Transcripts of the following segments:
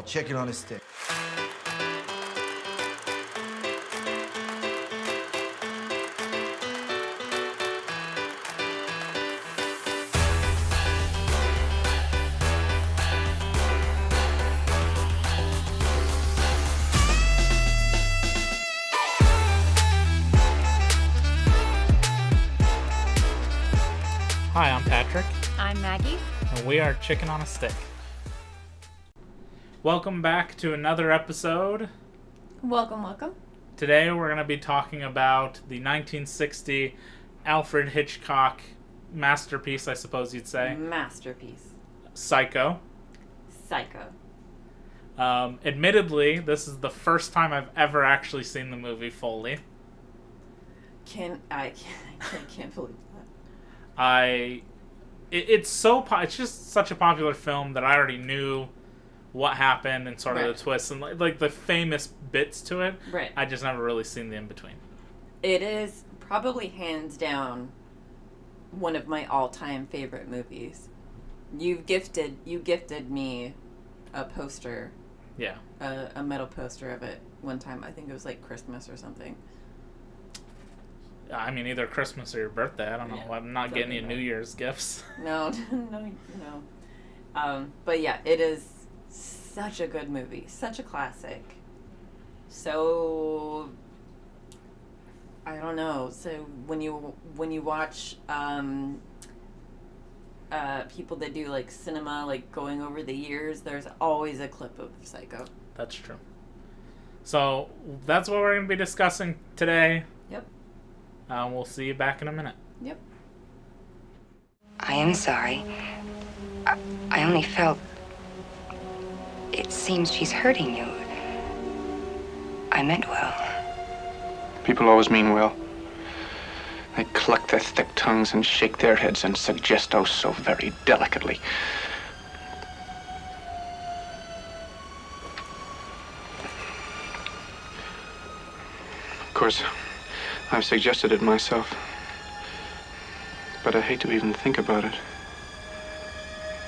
Chicken on a stick. Hi, I'm Patrick, I'm Maggie. and we are Chicken on a Stick. Welcome back to another episode. Welcome. Today we're going to be talking about the 1960 Alfred Hitchcock masterpiece, I suppose you'd say, Masterpiece. Psycho. Psycho. Admittedly, this is the first time I've ever actually seen the movie fully. I can't believe that. It's just such a popular film that I already knew what happened and sort of Right. the twists and like the famous bits to it. Right. I just never really seen the in-between. It is probably hands down one of my all-time favorite movies. You gifted me a poster, Yeah. a metal poster of it one time. I think it was like Christmas or something. I mean, either Christmas or your birthday. I don't know. Yeah, I'm not getting you something New like- Year's gifts. No. But yeah, it is such a good movie, such a classic. So I don't know. So when you watch people that do like cinema, like going over the years, there's always a clip of Psycho. That's true. So that's what we're going to be discussing today. Yep. We'll see you back in a minute. Yep. I am sorry. I only felt... It seems she's hurting you. I meant well. People always mean well. They cluck their thick tongues and shake their heads and suggest oh so very delicately. Of course, I've suggested it myself. But I hate to even think about it.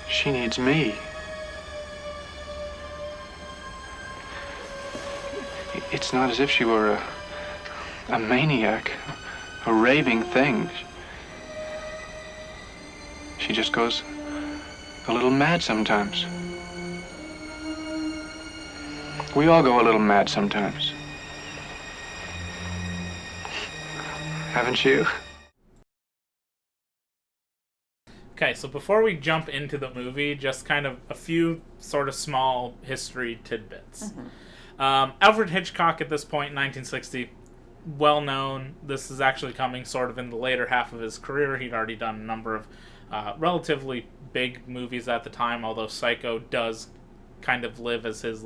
She needs me. It's not as if she were a maniac, a raving thing. She just goes a little mad sometimes. We all go a little mad sometimes. Haven't you? Okay, so before we jump into the movie, just kind of a few sort of small history tidbits. Alfred Hitchcock at this point in 1960, well known. This is actually coming sort of in the later half of his career. He'd already done a number of relatively big movies at the time, although Psycho does kind of live as his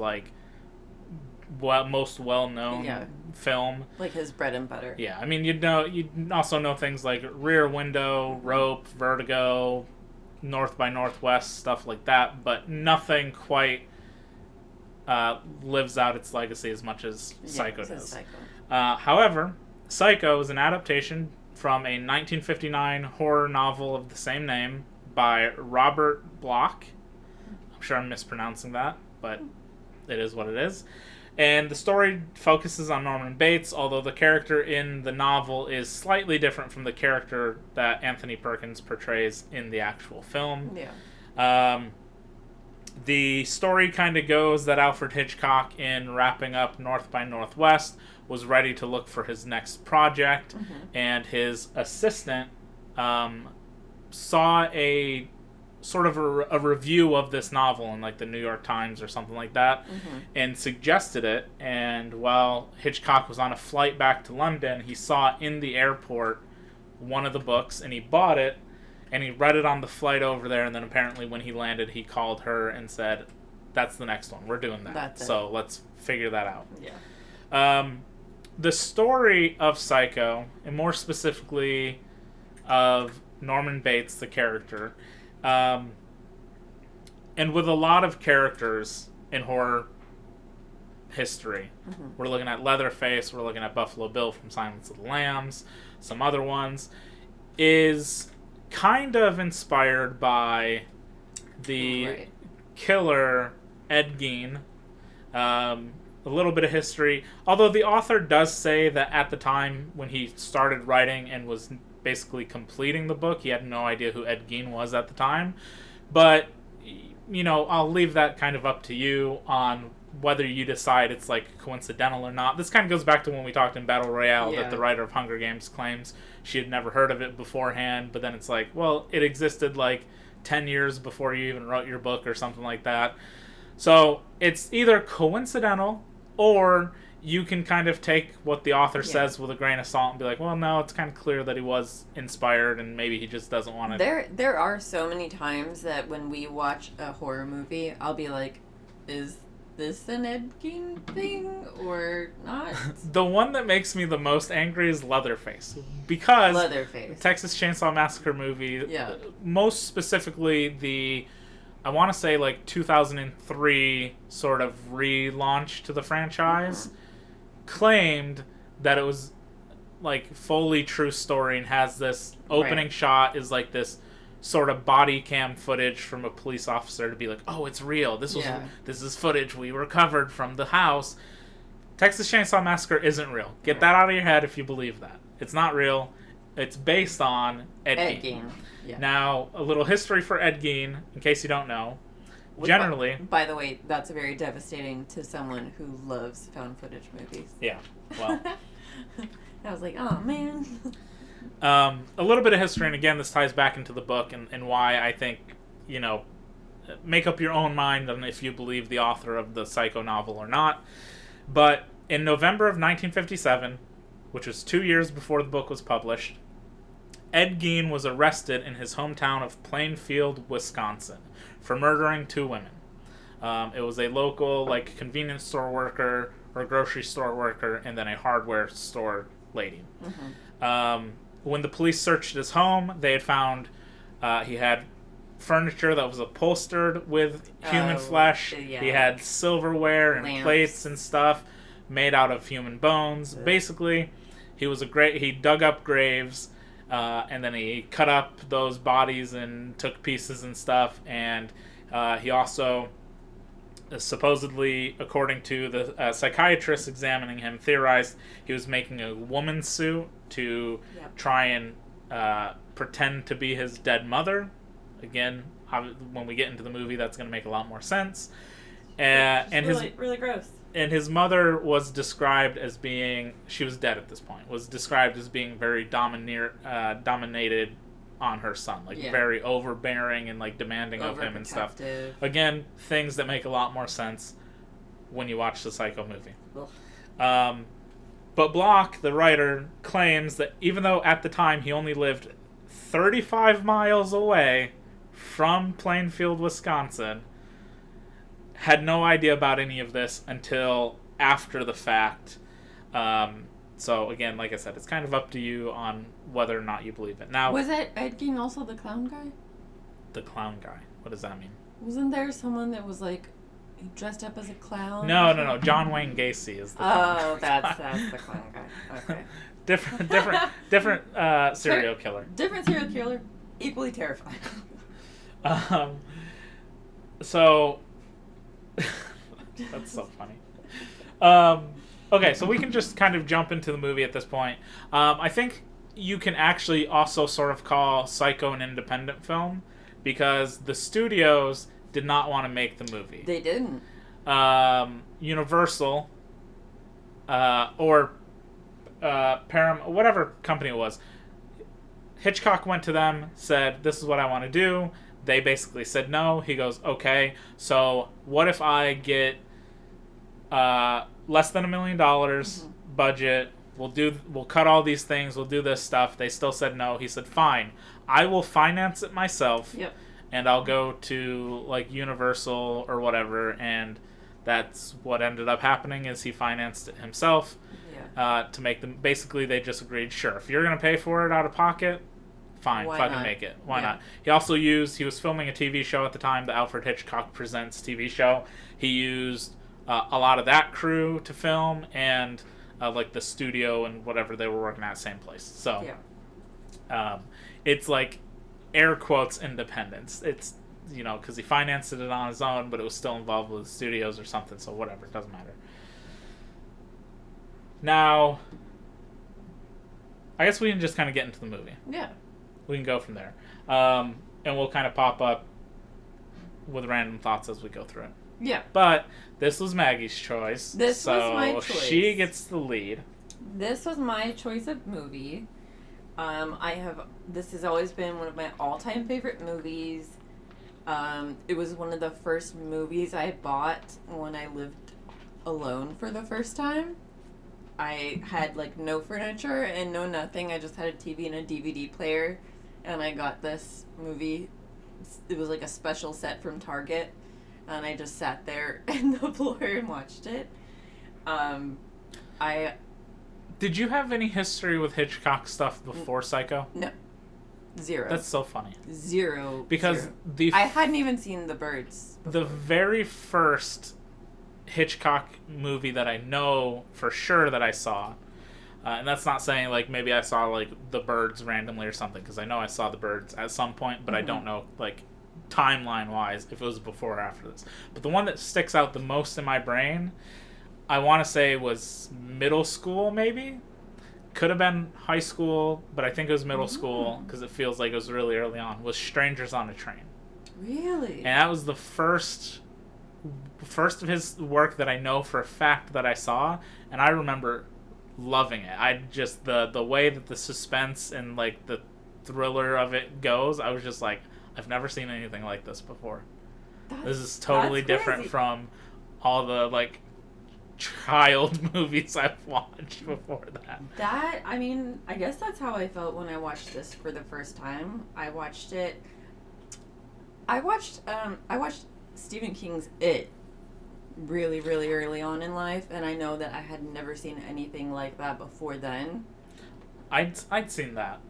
most well-known film. Like his bread and butter. Yeah, I mean, you'd also know things like Rear Window, Rope, Vertigo, North by Northwest, stuff like that, but nothing quite lives out its legacy as much as Psycho does. Psycho. However, Psycho is an adaptation from a 1959 horror novel of the same name by Robert Bloch. I'm sure I'm mispronouncing that, but it is what it is. And the story focuses on Norman Bates, although the character in the novel is slightly different from the character that Anthony Perkins portrays in the actual film. Yeah. The story kind of goes that Alfred Hitchcock, in wrapping up North by Northwest, was ready to look for his next project, and his assistant saw a sort of a review of this novel in like the New York Times or something like that, and suggested it. And while Hitchcock was on a flight back to London, he saw in the airport one of the books, and he bought it, and he read it on the flight over there. And then apparently when he landed, he called her and said, "That's the next one. We're doing that. That's it. So let's figure that out." Yeah. The story of Psycho, and more specifically of Norman Bates, the character, and with a lot of characters in horror history. We're looking at Leatherface, we're looking at Buffalo Bill from Silence of the Lambs, some other ones, is kind of inspired by the Right. killer Ed Gein A little bit of history. Although the author does say that at the time when he started writing and was basically completing the book, he had no idea who Ed Gein was at the time. But, you know, I'll leave that kind of up to you on whether you decide it's like coincidental or not. This kind of goes back to when we talked in Battle Royale that the writer of Hunger Games claims she had never heard of it beforehand, but then it's like, well, it existed like 10 years before you even wrote your book or something like that. So it's either coincidental or you can kind of take what the author says with a grain of salt and be like, well, no, it's kind of clear that he was inspired and maybe he just doesn't want to. There are so many times that when we watch a horror movie, I'll be like, is this an Ed Gein thing or not? The one that makes me the most angry is Leatherface. Because Leatherface. Texas Chainsaw Massacre movie, most specifically I want to say like 2003 sort of relaunch to the franchise, claimed that it was like fully true story and has this opening shot is like this sort of body cam footage from a police officer to be like, oh, it's real. This is footage we recovered from the house. Texas Chainsaw Massacre isn't real. Get that out of your head if you believe that. It's not real. It's based on Ed Gein. Yeah. Now, a little history for Ed Gein, in case you don't know. Generally... By the way, that's very devastating to someone who loves found footage movies. Yeah, well... I was like, oh, man. A little bit of history, and again, this ties back into the book and why I think, you know, make up your own mind on if you believe the author of the Psycho novel or not. But in November of 1957, which was 2 years before the book was published, Ed Gein was arrested in his hometown of Plainfield, Wisconsin, for murdering 2 women. It was a local, like, convenience store worker or grocery store worker, and then a hardware store lady. When the police searched his home, they had found he had furniture that was upholstered with human flesh. Yeah. He had silverware and lamps, plates and stuff made out of human bones. Basically, he dug up graves. And then he cut up those bodies and took pieces and stuff. And he also, supposedly, according to the psychiatrist examining him, theorized he was making a woman's suit to try and pretend to be his dead mother. Again, when we get into the movie, that's going to make a lot more sense. And really gross. And his mother was described as being, she was dead at this point, was described as being very dominated on her son. Like, very overbearing and, like, demanding of him and stuff. Again, things that make a lot more sense when you watch the Psycho movie. But Bloch, the writer, claims that even though at the time he only lived 35 miles away from Plainfield, Wisconsin, had no idea about any of this until after the fact. So again, like I said, it's kind of up to you on whether or not you believe it. Now, was Ed Gein also the clown guy? The clown guy. What does that mean? Wasn't there someone that was like dressed up as a clown? No. John Wayne Gacy is the clown. Oh, that's the clown guy. Okay. different serial killer. Different serial killer, equally terrifying. So. That's so funny. Okay, so we can just kind of jump into the movie at this point. I think you can actually also sort of call Psycho an independent film because the studios did not want to make the movie. They didn't. Universal or Paramount, whatever company it was, Hitchcock went to them, said, this is what I want to do. They basically said no. He goes, okay, so what if I get less than $1 million budget? We'll cut all these things. We'll do this stuff. They still said no. He said, fine, I will finance it myself. Yep. And I'll go to like Universal or whatever. And that's what ended up happening is he financed it himself to make them. Basically, they just agreed, sure, if you're going to pay for it out of pocket, fine, make it. Why not? He also he was filming a TV show at the time, the Alfred Hitchcock Presents TV show. He used a lot of that crew to film and like the studio and whatever they were working at, same place. So it's like air quotes independence. It's because he financed it on his own, but it was still involved with the studios or something, so whatever, it doesn't matter. Now, I guess we can just kind of get into the movie. Yeah. We can go from there. And we'll kind of pop up with random thoughts as we go through it. Yeah. But this was Maggie's choice. This was my choice. She gets the lead. This was my choice of movie. This has always been one of my all-time favorite movies. It was one of the first movies I bought when I lived alone for the first time. I had like no furniture and no nothing. I just had a TV and a DVD player, and I got this movie. It was like a special set from Target, and I just sat there in the floor and watched it. Did you have any history with Hitchcock stuff before Psycho? No. Zero. That's so funny. Zero. Because I hadn't even seen The Birds before. The very first Hitchcock movie that I know for sure that I saw, and that's not saying like maybe I saw like The Birds randomly or something, because I know I saw The Birds at some point, but I don't know like timeline wise if it was before or after this. But the one that sticks out the most in my brain, I want to say was middle school, maybe. Could have been high school, but I think it was middle school because it feels like it was really early on, was Strangers on a Train. Really? And that was the first of his work that I know for a fact that I saw, and I remember loving it. I just, the way that the suspense and like the thriller of it goes, I was just like, I've never seen anything like this before. This is totally different from all the like child movies I've watched before that. I guess that's how I felt when I watched this for the first time. I watched Stephen King's It really, really early on in life, and I know that I had never seen anything like that before then. I'd seen that.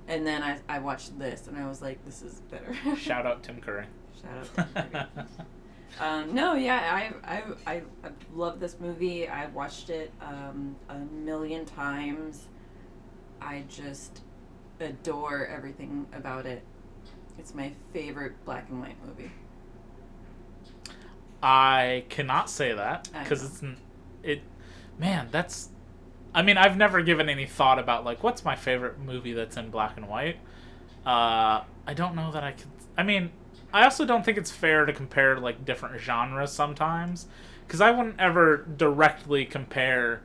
And then I watched this, and I was like, this is better. Shout out Tim Curry. Shout out Tim Curry. I love this movie. I watched it a million times. I just adore everything about it. It's my favorite black and white movie. I cannot say that because I've never given any thought about like what's my favorite movie that's in black and white. I don't know that I could. I also don't think it's fair to compare like different genres sometimes, because I wouldn't ever directly compare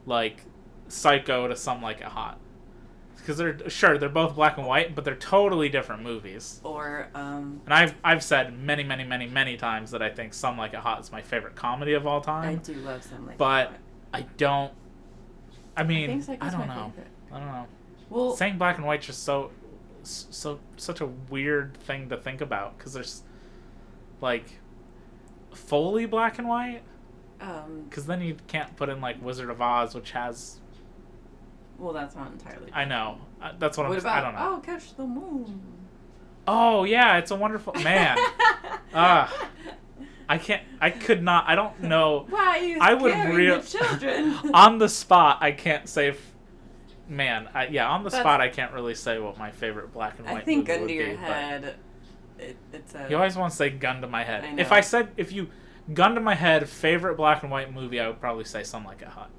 like Psycho to Some Like It Hot, because they're both black and white, but they're totally different movies. Or and I've said many times that I think Some Like It Hot is my favorite comedy of all time. I do love Some Like It Hot. But I don't. I don't know. I don't know. Well, saying black and white's just such a weird thing to think about, because there's like fully black and white, because then you can't put in like Wizard of Oz, which has, well, that's not entirely true. I know, that's what about, I don't know. Oh, Catch the Moon. Oh yeah, It's a Wonderful Man. I could not, I don't know. Why are you scaring the children? On the spot I can't say on the spot I can't really say what my favorite black and white movie would be. I think under your head, it's a... You always want to say gun to my head. I know. If you gun to my head, favorite black and white movie, I would probably say Some Like It Hot.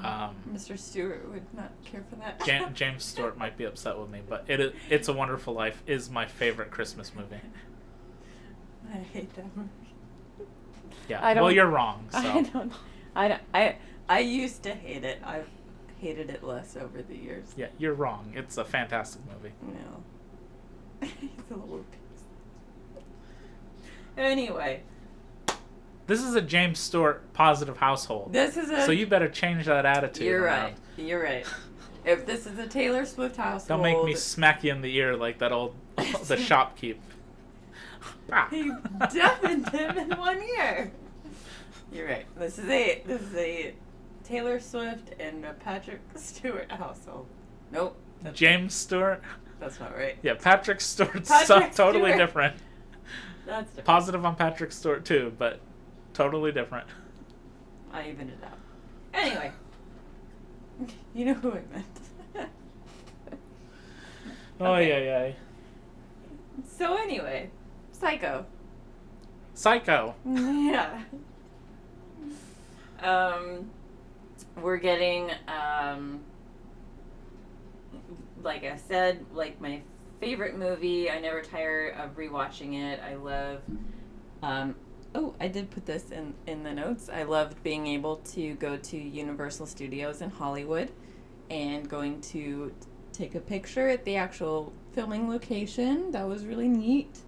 Huh. Mr. Stewart would not care for that. James Stewart might be upset with me, but It's a Wonderful Life is my favorite Christmas movie. I hate that movie. Yeah, well, you're wrong. So. I don't know. I used to hate it. I've hated it less over the years. Yeah, you're wrong. It's a fantastic movie. No. He's a little piece. Anyway. This is a James Stewart positive household. So you better change that attitude. You're right. You're right. If this is a Taylor Swift household... Don't make me smack you in the ear like that old... the shopkeep. He deafened him in 1 year. You're right. This is a Taylor Swift and a Patrick Stewart household. Nope. James Stewart? That's not right. Yeah, Patrick Stewart's totally different. That's different. Positive on Patrick Stewart too, but totally different. I evened it out. Anyway. You know who I meant. Oh, Okay. yeah. So anyway, Psycho. Psycho. Yeah. We're getting, like I said, like my favorite movie. I never tire of rewatching it. I love, oh, I did put this in the notes. I loved being able to go to Universal Studios in Hollywood and going to take a picture at the actual filming location. That was really neat.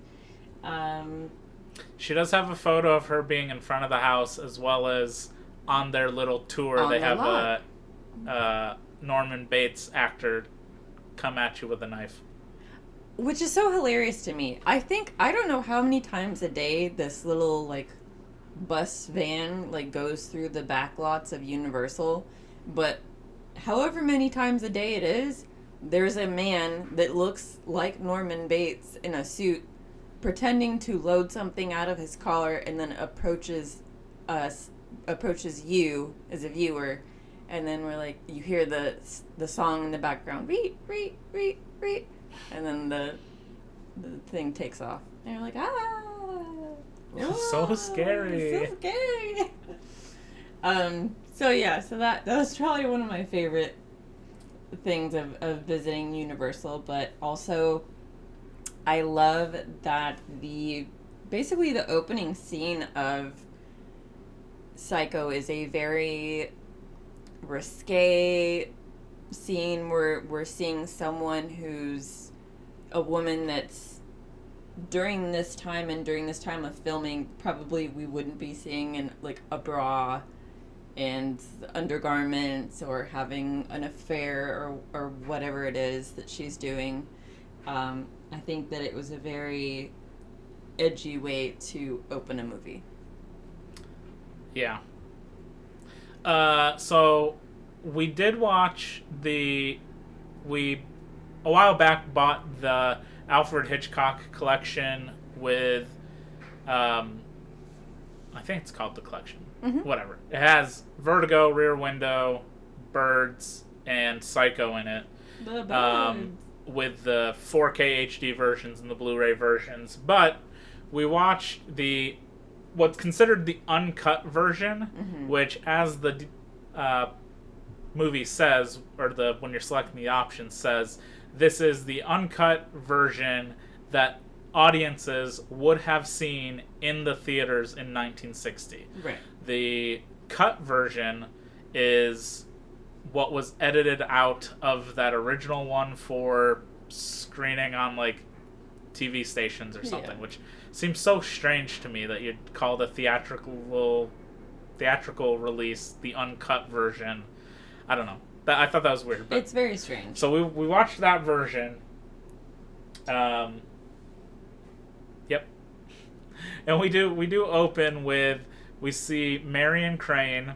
She does have a photo of her being in front of the house, as well as on their little tour. On They the have lot. a Norman Bates actor come at you with a knife. Which is so hilarious to me. I don't know how many times a day this little, like, bus van, like, goes through the back lots of Universal, but however many times a day it is, there's a man that looks like Norman Bates in a suit pretending to load something out of his car and then approaches you as a viewer, and then we're like, you hear the song in the background, reet, reet, reet, reet, and then the thing takes off, and you're like, So scary. so scary. So that was probably one of my favorite things of visiting Universal, but also I love that basically the opening scene of Psycho is a very risque scene where we're seeing someone who's a woman that's during this time of filming probably we wouldn't be seeing in like a bra and undergarments or having an affair or whatever it is that she's doing. I think that it was a very edgy way to open a movie. Yeah. So we did watch we a while back bought the Alfred Hitchcock collection with, I think it's called the collection. Mm-hmm. Whatever. It has Vertigo, Rear Window, Birds, and Psycho in it. The birds. With the 4K HD versions and the Blu-ray versions. But we watched what's considered the uncut version, Mm-hmm. which, as the movie says, or when you're selecting the options, says this is the uncut version that audiences would have seen in the theaters in 1960. Right. The cut version is what was edited out of that original one for screening on like TV stations or something, Yeah. which seems so strange to me that you'd call the theatrical release the uncut version. I don't know. I thought that was weird. But, It's very strange. so we watched that version. Yep. And we do open with, we see Marion Crane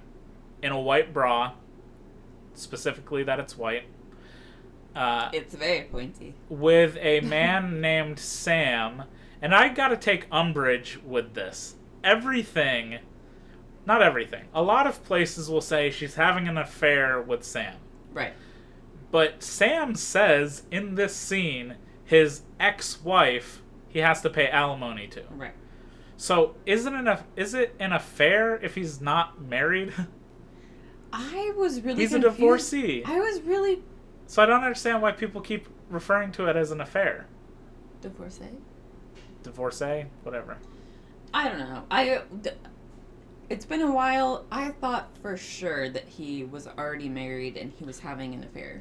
in a white bra, specifically that it's white, It's very pointy. with a man named Sam. And I gotta take umbrage with this. Not everything. A lot of places will say she's having an affair with Sam. Right. But Sam says in this scene, his ex-wife, he has to pay alimony to. Right. So is it an affair if he's not married? I was really He's confused. a divorcee. I was really So I don't understand why people keep referring to it as an affair. divorcee. Divorcee? Whatever. I don't know. It's been a while. I thought for sure that he was already married and he was having an affair.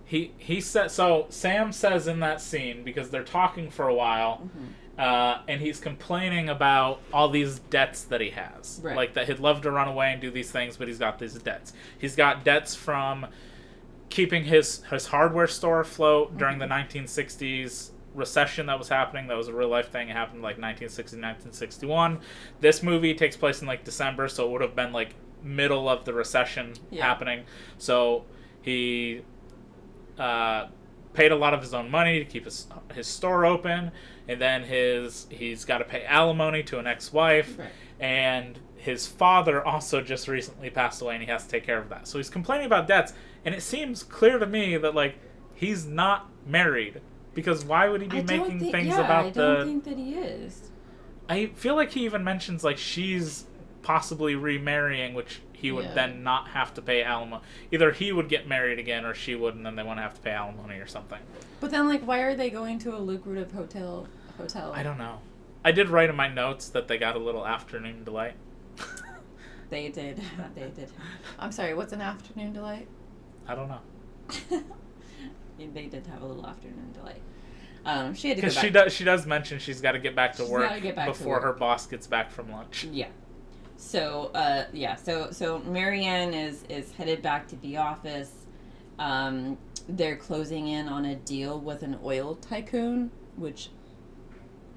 He said, so Sam says in that scene, because they're talking for a while, and he's complaining about all these debts that he has. Right. Like that he'd love to run away and do these things, but he's got these debts. He's got debts from keeping his hardware store afloat during the 1960s recession that was happening. That was a real life thing. It happened like 1960, 1961. This movie takes place in like December, so it would have been like middle of the recession happening. So he paid a lot of his own money to keep his store open, and then he's got to pay alimony to an ex-wife, Right. and his father also just recently passed away, and he has to take care of that. So he's complaining about debts, and it seems clear to me that like he's not married. Because why would he be I don't making think, things yeah, about I don't think that he is. I feel like he even mentions, like, she's possibly remarrying, which he would Yeah. then not have to pay alimony. Either he would get married again, or she would, and then they wouldn't have to pay alimony or something. But then, like, why are they going to a lucrative hotel? I don't know. I did write in my notes that they got a little afternoon delight. They did. They did. I'm sorry, what's an afternoon delight? I don't know. They did have a little afternoon delight. She had to go Because back. she does mention she's got to get back to She's work gotta get back to before work. her boss gets back from lunch. Yeah. So, so Marianne is headed back to the office. They're closing in on a deal with an oil tycoon, which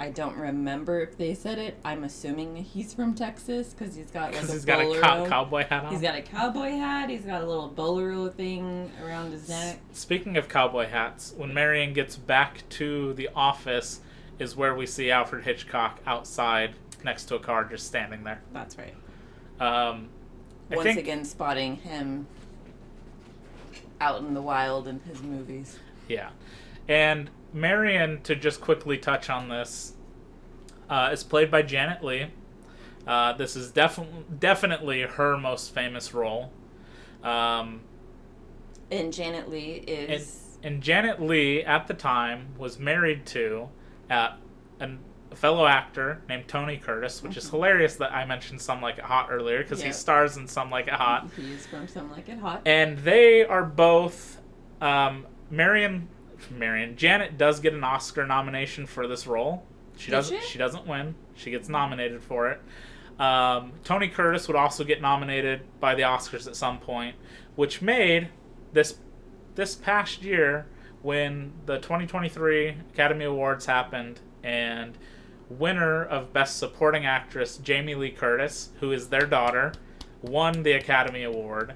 I don't remember if they said it. I'm assuming he's from Texas because he's got like Because a he's got a bolero. cowboy hat on. He's got a cowboy hat. He's got a little bolero thing around his neck. Speaking of cowboy hats, when Marion gets back to the office is where we see Alfred Hitchcock outside next to a car just standing there. That's right. I Once think, again, spotting him out in the wild in his movies. Yeah. And Marion, to just quickly touch on this, is played by Janet Leigh. This is definitely her most famous role. And Janet Leigh is... And Janet Leigh, at the time, was married to a fellow actor named Tony Curtis, which is hilarious that I mentioned Some Like It Hot earlier, because he Yeah. stars in Some Like It Hot. He's from Some Like It Hot. And they are both... Janet does get an Oscar nomination for this role. She doesn't win. She gets nominated for it. Tony Curtis would also get nominated by the Oscars at some point, which made this past year, when the 2023 Academy Awards happened, and winner of Best Supporting Actress Jamie Lee Curtis, who is their daughter, won the Academy Award.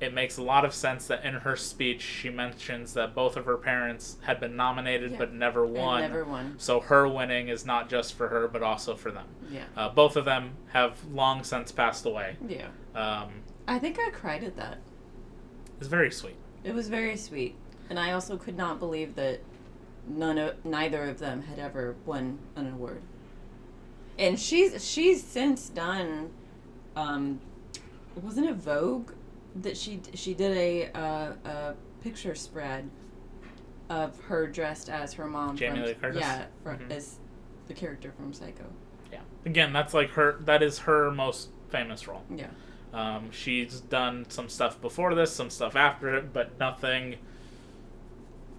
It makes a lot of sense that in her speech she mentions that both of her parents had been nominated but never won. And never won. So her winning is not just for her but also for them. Yeah. Both of them have long since passed away. Yeah. Um, I think I cried at that. it's very sweet. It was very sweet. And I also could not believe that neither of them had ever won an award. And she's since done, wasn't it Vogue that she did a picture spread of her dressed as her mom. Jamie Lee Curtis? Yeah, as the character from Psycho. Yeah. Again, that is her most famous role. Yeah. She's done some stuff before this, some stuff after it, but nothing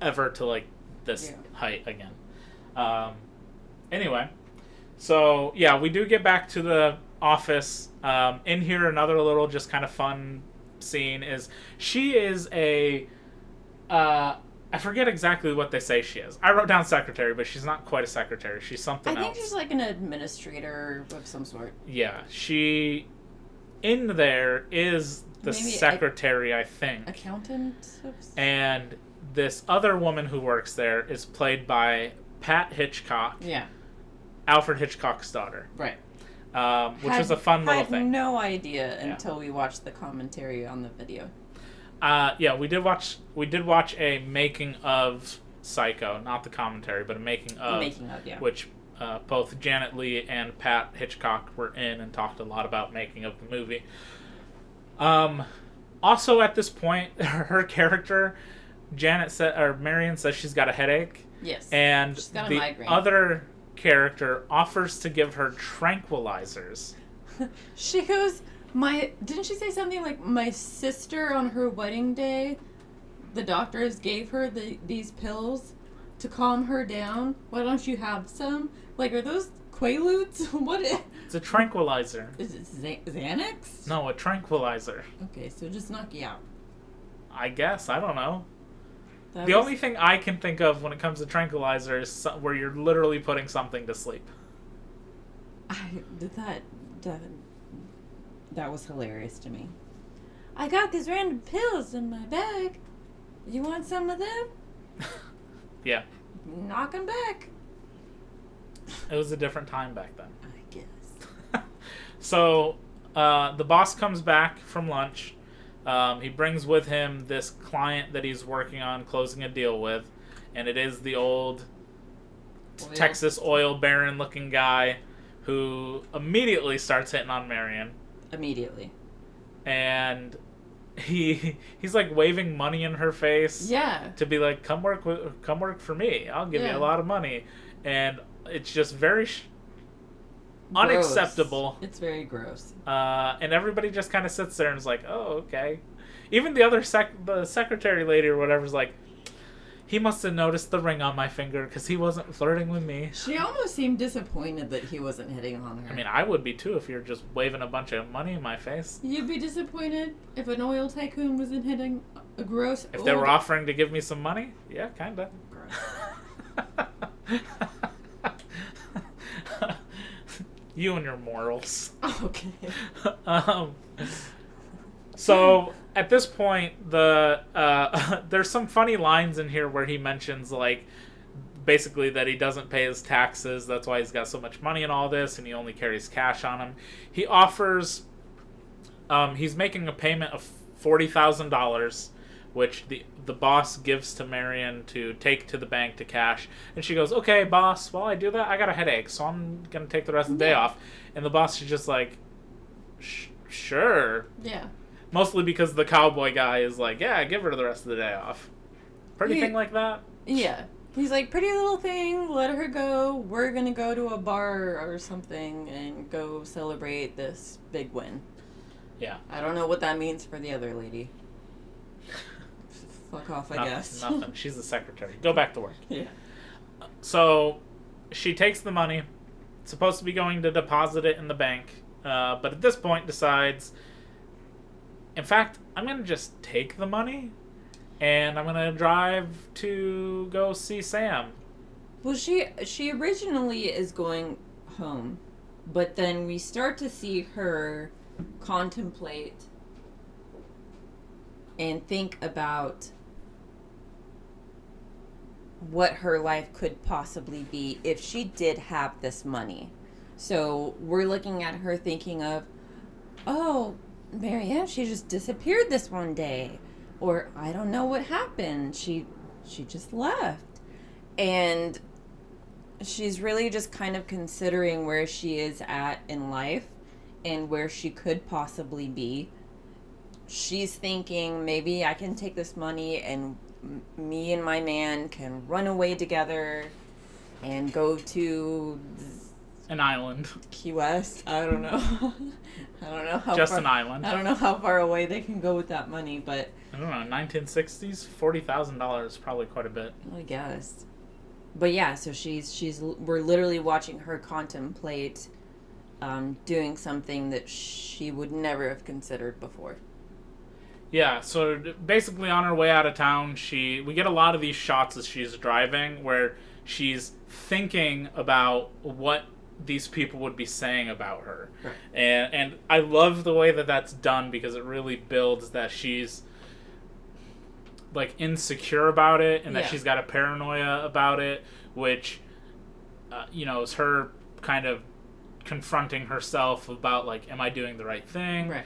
ever to like this height again. Anyway, so yeah, we do get back to the office. In here, another little just kind of fun scene is she is a I forget exactly what they say she is. I wrote down secretary, but she's not quite a secretary. She's something else. I think she's like an administrator of some sort. Yeah, she in there is the Maybe secretary, I think. Accountant? And this other woman who works there is played by Pat Hitchcock. Yeah. Alfred Hitchcock's daughter. Right. Which was a fun little thing. I had no idea until we watched the commentary on the video. Yeah, we did watch a making of Psycho, not the commentary, but a making of. Yeah. Which both Janet Leigh and Pat Hitchcock were in and talked a lot about making of the movie. Also, at this point, her character, Marion says she's got a headache. Yes. And she's got a the migraine. other character offers to give her tranquilizers. She goes, didn't she say something like, my sister on her wedding day, the doctors gave her these pills to calm her down. Why don't you have some? Like, are those Quaaludes? What? It's a tranquilizer. Is it Xanax? No, a tranquilizer. Okay, so just knock you out. I guess. I don't know. The only thing I can think of when it comes to tranquilizer is where you're literally putting something to sleep. That was hilarious to me. I got these random pills in my bag. You want some of them? Yeah. Knock them back. It was a different time back then. I guess. So, the boss comes back from lunch. He brings with him this client that he's working on closing a deal with. and it is the old Oil. Texas oil baron looking guy who immediately starts hitting on Marion. Immediately. And he's like waving money in her face. Yeah. To be like, come work for me. I'll give you a lot of money. And it's just very unacceptable. It's very gross. And everybody just kind of sits there and is like, oh, okay. Even the other the secretary lady or whatever's like, he must have noticed the ring on my finger because he wasn't flirting with me. She almost seemed disappointed that he wasn't hitting on her. I mean, I would be too if you're just waving a bunch of money in my face. You'd be disappointed if an oil tycoon wasn't hitting a gross... If they were offering to give me some money? Yeah, kind of. You and your morals. Okay. So at this point, there's some funny lines in here where he mentions like basically that he doesn't pay his taxes. That's why he's got so much money and all this, and he only carries cash on him. He offers. He's making a payment of $40,000, which the boss gives to Marion to take to the bank to cash. And she goes, "Okay, boss. While I do that, I got a headache, so I'm gonna take the rest of the day off." And the boss is just like, "Sure." Yeah. Mostly because the cowboy guy is like, yeah, give her the rest of the day off. Pretty thing like that? Yeah. He's like, pretty little thing, let her go. We're going to go to a bar or something and go celebrate this big win. Yeah. I don't know what that means for the other lady. Fuck off, I guess. Nothing. She's the secretary. Go back to work. Yeah. So she takes the money. Supposed to be going to deposit it in the bank. But at this point decides... In fact, I'm going to just take the money, and I'm going to drive to go see Sam. Well, she originally is going home, but then we start to see her contemplate and think about what her life could possibly be if she did have this money. So we're looking at her thinking of, oh, Marianne, she just disappeared this one day. Or I don't know what happened. She just left. And she's really just kind of considering where she is at in life and where she could possibly be. She's thinking maybe I can take this money and me and my man can run away together and go to an island. Key West. I don't know. I don't know how just far, an island. I don't know how far away they can go with that money, but I don't know. 1960s, $40,000 is probably quite a bit. I guess. But yeah, so we're literally watching her contemplate doing something that she would never have considered before. Yeah, so basically on her way out of town, we get a lot of these shots as she's driving where she's thinking about what these people would be saying about her. Right. And I love the way that that's done because it really builds that she's like insecure about it and that she's got a paranoia about it, which is her kind of confronting herself about like, am I doing the right thing? Right.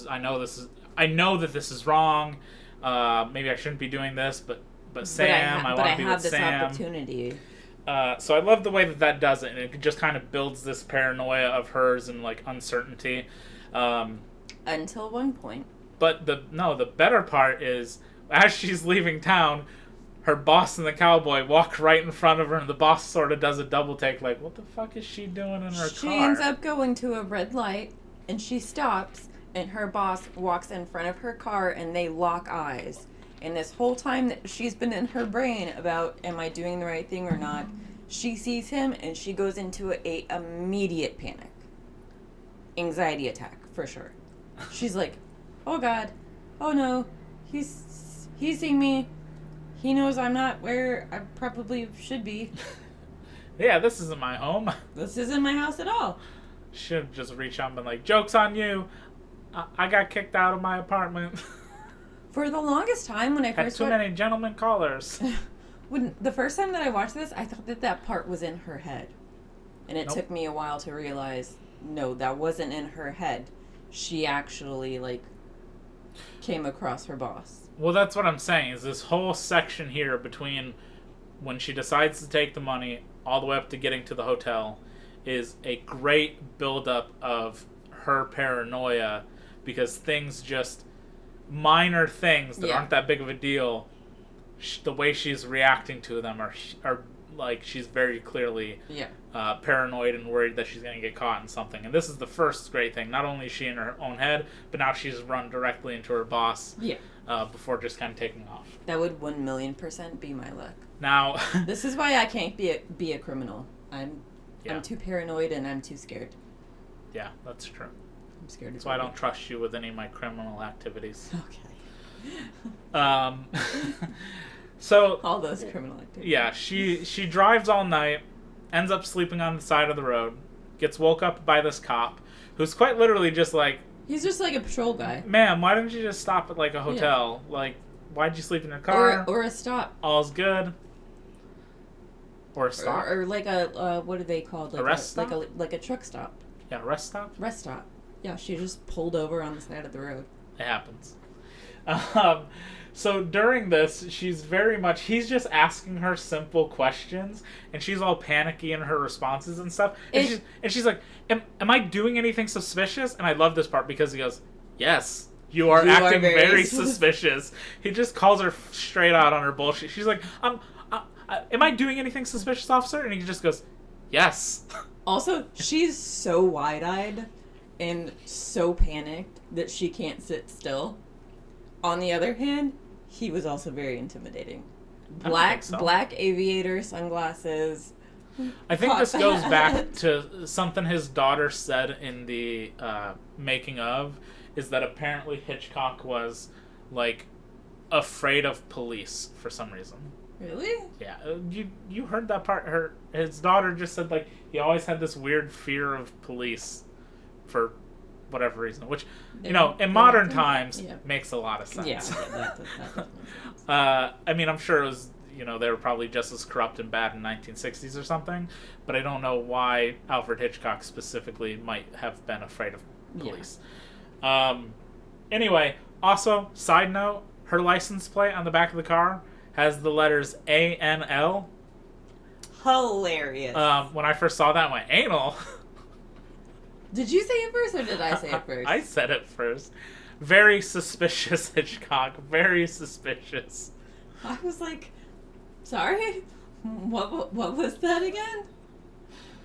I know that this is wrong. Maybe I shouldn't be doing this, but Sam, I want to be with Sam. But I have this opportunity. So I love the way that does it, and it just kind of builds this paranoia of hers and like uncertainty. Until one point. But the better part is as she's leaving town, her boss and the cowboy walk right in front of her, and the boss sort of does a double take, like, what the fuck is she doing in her car? She ends up going to a red light, and she stops, and her boss walks in front of her car, and they lock eyes. And this whole time that she's been in her brain about, am I doing the right thing or not, she sees him, and she goes into a immediate panic. Anxiety attack, for sure. She's like, oh God, oh no, he's seeing me. He knows I'm not where I probably should be. Yeah, this isn't my home. This isn't my house at all. Should have just reached out and been like, joke's on you. I got kicked out of my apartment. For the longest time when I first had too many gentlemen callers. When the first time that I watched this, I thought that part was in her head. And it took me a while to realize, no, that wasn't in her head. She actually, came across her boss. Well, that's what I'm saying, is this whole section here between when she decides to take the money all the way up to getting to the hotel is a great buildup of her paranoia, because things just, minor things that aren't that big of a deal, the way she's reacting to them are like, she's very clearly paranoid and worried that she's going to get caught in something. And this is the first great thing. Not only is she in her own head, but now she's run directly into her boss before just kind of taking off. That would 1,000,000% be my luck. Now, this is why I can't be a criminal. I'm too paranoid and I'm too scared. Yeah, that's true. I'm scared. That's why I don't trust you with any of my criminal activities. Okay. So all those criminal activities. Yeah, she drives all night, ends up sleeping on the side of the road, gets woke up by this cop, who's quite literally just like... He's just like a patrol guy. Ma'am, why didn't you just stop at like a hotel? Yeah. Like, why'd you sleep in your car? Or a stop. All's good. Or a stop. Or like a what are they called? Like a rest stop? Like a truck stop. Yeah, rest stop? Rest stop. Yeah, she just pulled over on the side of the road. It happens. So during this, he's just asking her simple questions, and she's all panicky in her responses and stuff. And she's like, am I doing anything suspicious? And I love this part because he goes, yes, you are acting very suspicious. He just calls her straight out on her bullshit. She's like, am I doing anything suspicious, officer? And he just goes, yes. Also, she's so wide-eyed and so panicked that she can't sit still. On the other hand, he was also very intimidating. Black aviator sunglasses. I think this goes back to something his daughter said in the making of, is that apparently Hitchcock was like afraid of police for some reason. Really? Yeah, you heard that part. His daughter just said like he always had this weird fear of police for whatever reason, which in modern times makes a lot of sense. Yeah, that does make sense. I mean, I'm sure it was, they were probably just as corrupt and bad in 1960s or something, but I don't know why Alfred Hitchcock specifically might have been afraid of police. Yeah. Anyway, also, side note, her license plate on the back of the car has the letters ANL. Hilarious. When I first saw that, I went, anal? Did you say it first, or did I say it first? I said it first. Very suspicious, Hitchcock. Very suspicious. I was like, sorry? What was that again?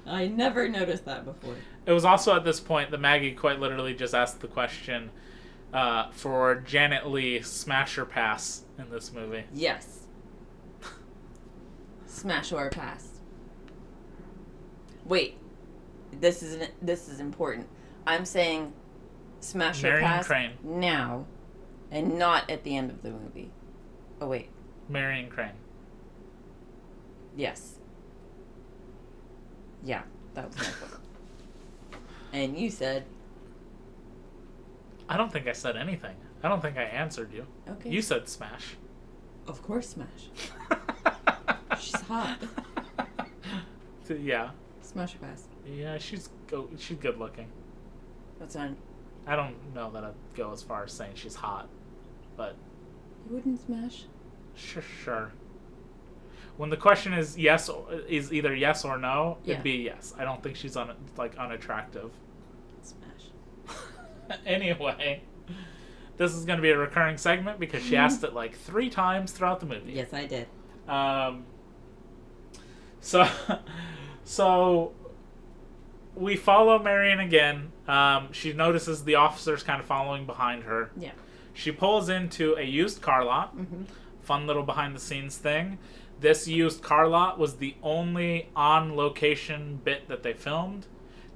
I never noticed that before. It was also at this point that Maggie quite literally just asked the question for Janet Leigh smash or pass in this movie. Yes. Smash or pass. Wait. This is important. I'm saying smash or pass Crane. now and not at the end of the movie. Oh, wait. Marion Crane. Yes. Yeah, that was my point. And you said... I don't think I said anything. I don't think I answered you. Okay. You said smash. Of course smash. She's hot. Yeah. Smash or pass. Yeah, she's good looking. What's on? I don't know that I'd go as far as saying she's hot, but... You wouldn't smash? Sure. When the question is is either yes or no, it'd be yes. I don't think she's unattractive. Smash. Anyway, this is going to be a recurring segment because she asked it like 3 times throughout the movie. Yes, I did. So we follow Marion again. She notices the officers kind of following behind her. Yeah. She pulls into a used car lot. Mm-hmm. Fun little behind-the-scenes thing. This used car lot was the only on-location bit that they filmed,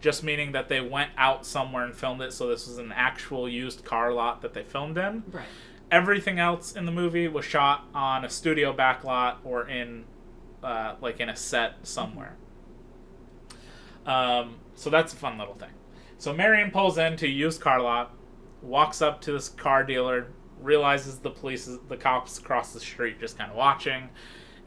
just meaning that they went out somewhere and filmed it, so this was an actual used car lot that they filmed in. Right. Everything else in the movie was shot on a studio backlot or in in a set somewhere. So that's a fun little thing. So Marion pulls into a used car lot, walks up to this car dealer, realizes the cops across the street just kind of watching,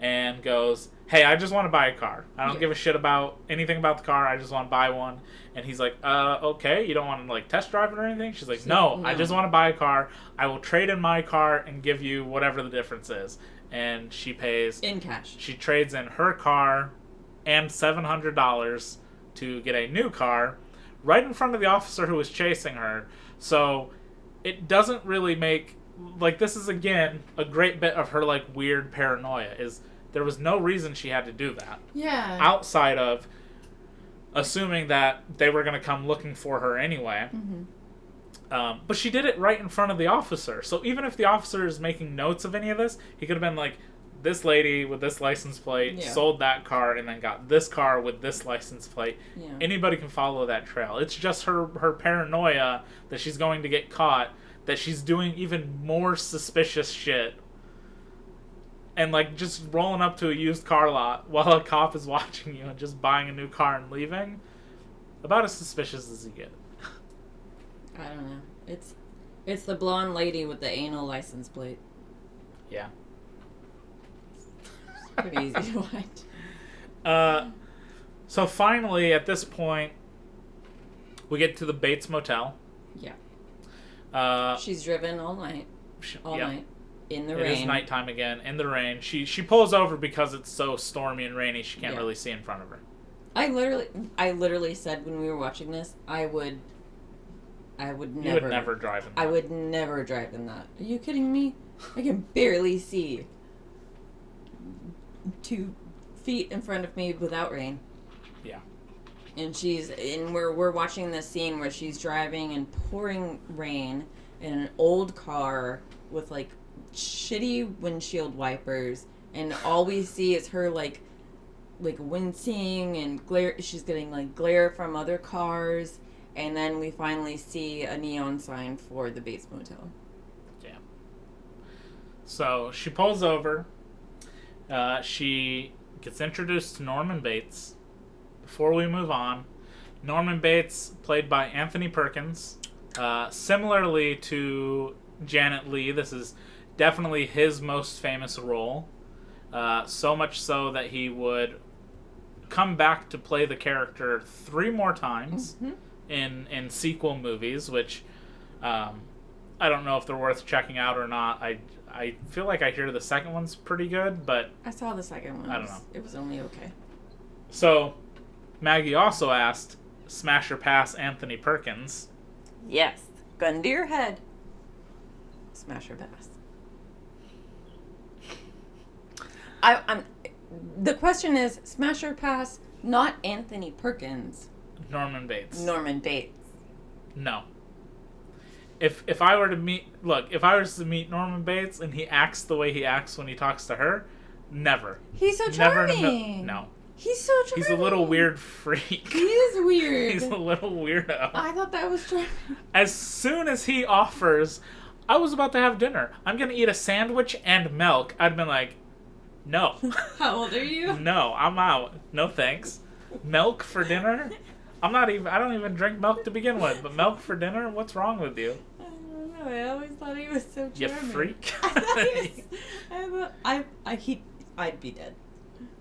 and goes, hey, I just want to buy a car. I don't give a shit about anything about the car. I just want to buy one. And he's like, okay, you don't want to test drive it or anything? She's like, no, I just want to buy a car. I will trade in my car and give you whatever the difference is. and she pays. In cash. She trades in her car and $700 to get a new car right in front of the officer who was chasing her. So it doesn't really make, like, this is again a great bit of her like weird paranoia. Is there was no reason she had to do that Yeah. outside of assuming that they were going to come looking for her anyway. But she did it right in front of the officer. So even if the officer is making notes of any of this, he could have been like, this lady with this license plate sold that car and then got this car with this license plate. Yeah. Anybody can follow that trail. It's just her paranoia that she's going to get caught, that she's doing even more suspicious shit. And like just rolling up to a used car lot while a cop is watching you and just buying a new car and leaving. About as suspicious as you get. I don't know. It's the blonde lady with the anal license plate. Yeah. Pretty easy to find. So finally, at this point, we get to the Bates Motel. Yeah. She's driven all night. Night. In the rain. It is nighttime again, in the rain. She pulls over because it's so stormy and rainy she can't really see in front of her. I literally said when we were watching this, I would never. You would never drive in that. I would never drive in that. Are you kidding me? I can barely see 2 feet in front of me without rain. Yeah. And we're watching this scene where she's driving in pouring rain in an old car with like shitty windshield wipers, and all we see is her like wincing and glare. She's getting like glare from other cars, and then we finally see a neon sign for the Bates Motel. Yeah. So she pulls over. She gets introduced to Norman Bates. Before we move on, Norman Bates, played by Anthony Perkins, similarly to Janet Leigh, this is definitely his most famous role. So much so that he would come back to play the character 3 more times in sequel movies, which I don't know if they're worth checking out or not. I feel like I hear the second one's pretty good, but I saw the second one. I don't know. It was only okay. So Maggie also asked, smash or pass Anthony Perkins? Yes. Gun to your head. Smash or pass. I'm. The question is smash or pass, not Anthony Perkins. Norman Bates. Norman Bates. No. If I were to meet Norman Bates and he acts the way he acts when he talks to her, never. He's so charming. Never. No. He's so charming. He's a little weird freak. He is weird. He's a little weirdo. I thought that was charming. As soon as he offers, I was about to have dinner, I'm going to eat a sandwich and milk, I'd been like, no. How old are you? No, I'm out. No thanks. Milk for dinner? I don't even drink milk to begin with, but milk for dinner? What's wrong with you? I don't know. I always thought he was so charming. You freak. I'd be dead.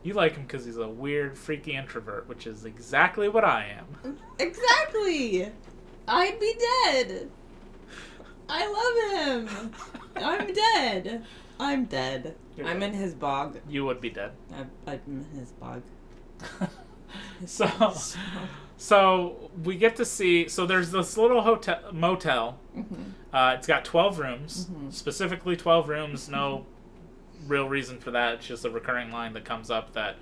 You like him because he's a weird, freaky introvert, which is exactly what I am. Exactly. I'd be dead. I love him. I'm dead. I'm dead. I'm in his bog. You would be dead. I'm in his bog. So we get to see. So there's this little motel. It's got 12 rooms, specifically 12 rooms. No real reason for that. It's just a recurring line that comes up that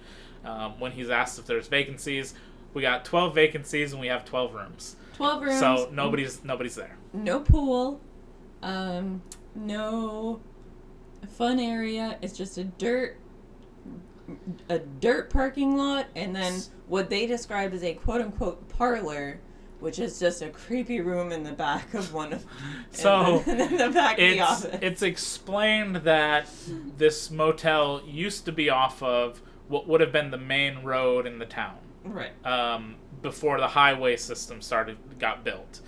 when he's asked if there's vacancies, we got 12 vacancies and we have 12 rooms. 12 rooms. So nobody's there. No pool. No fun area. It's just a dirt parking lot, and then what they describe as a quote-unquote parlor, which is just a creepy room in the back of one of in the back of the office. It's explained that this motel used to be off of what would have been the main road in the town, right? Before the highway system got built.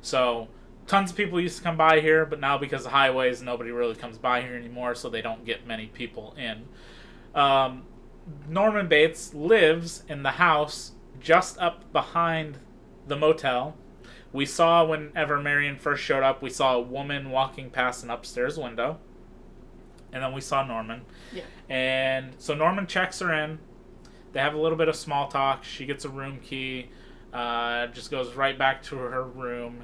So tons of people used to come by here, but now because of highways, nobody really comes by here anymore, so they don't get many people in. Norman Bates lives in the house just up behind the motel. We saw, whenever Marion first showed up, we saw a woman walking past an upstairs window. and then we saw Norman. Yeah. And so Norman checks her in. They have a little bit of small talk. She gets a room key, just goes right back to her room.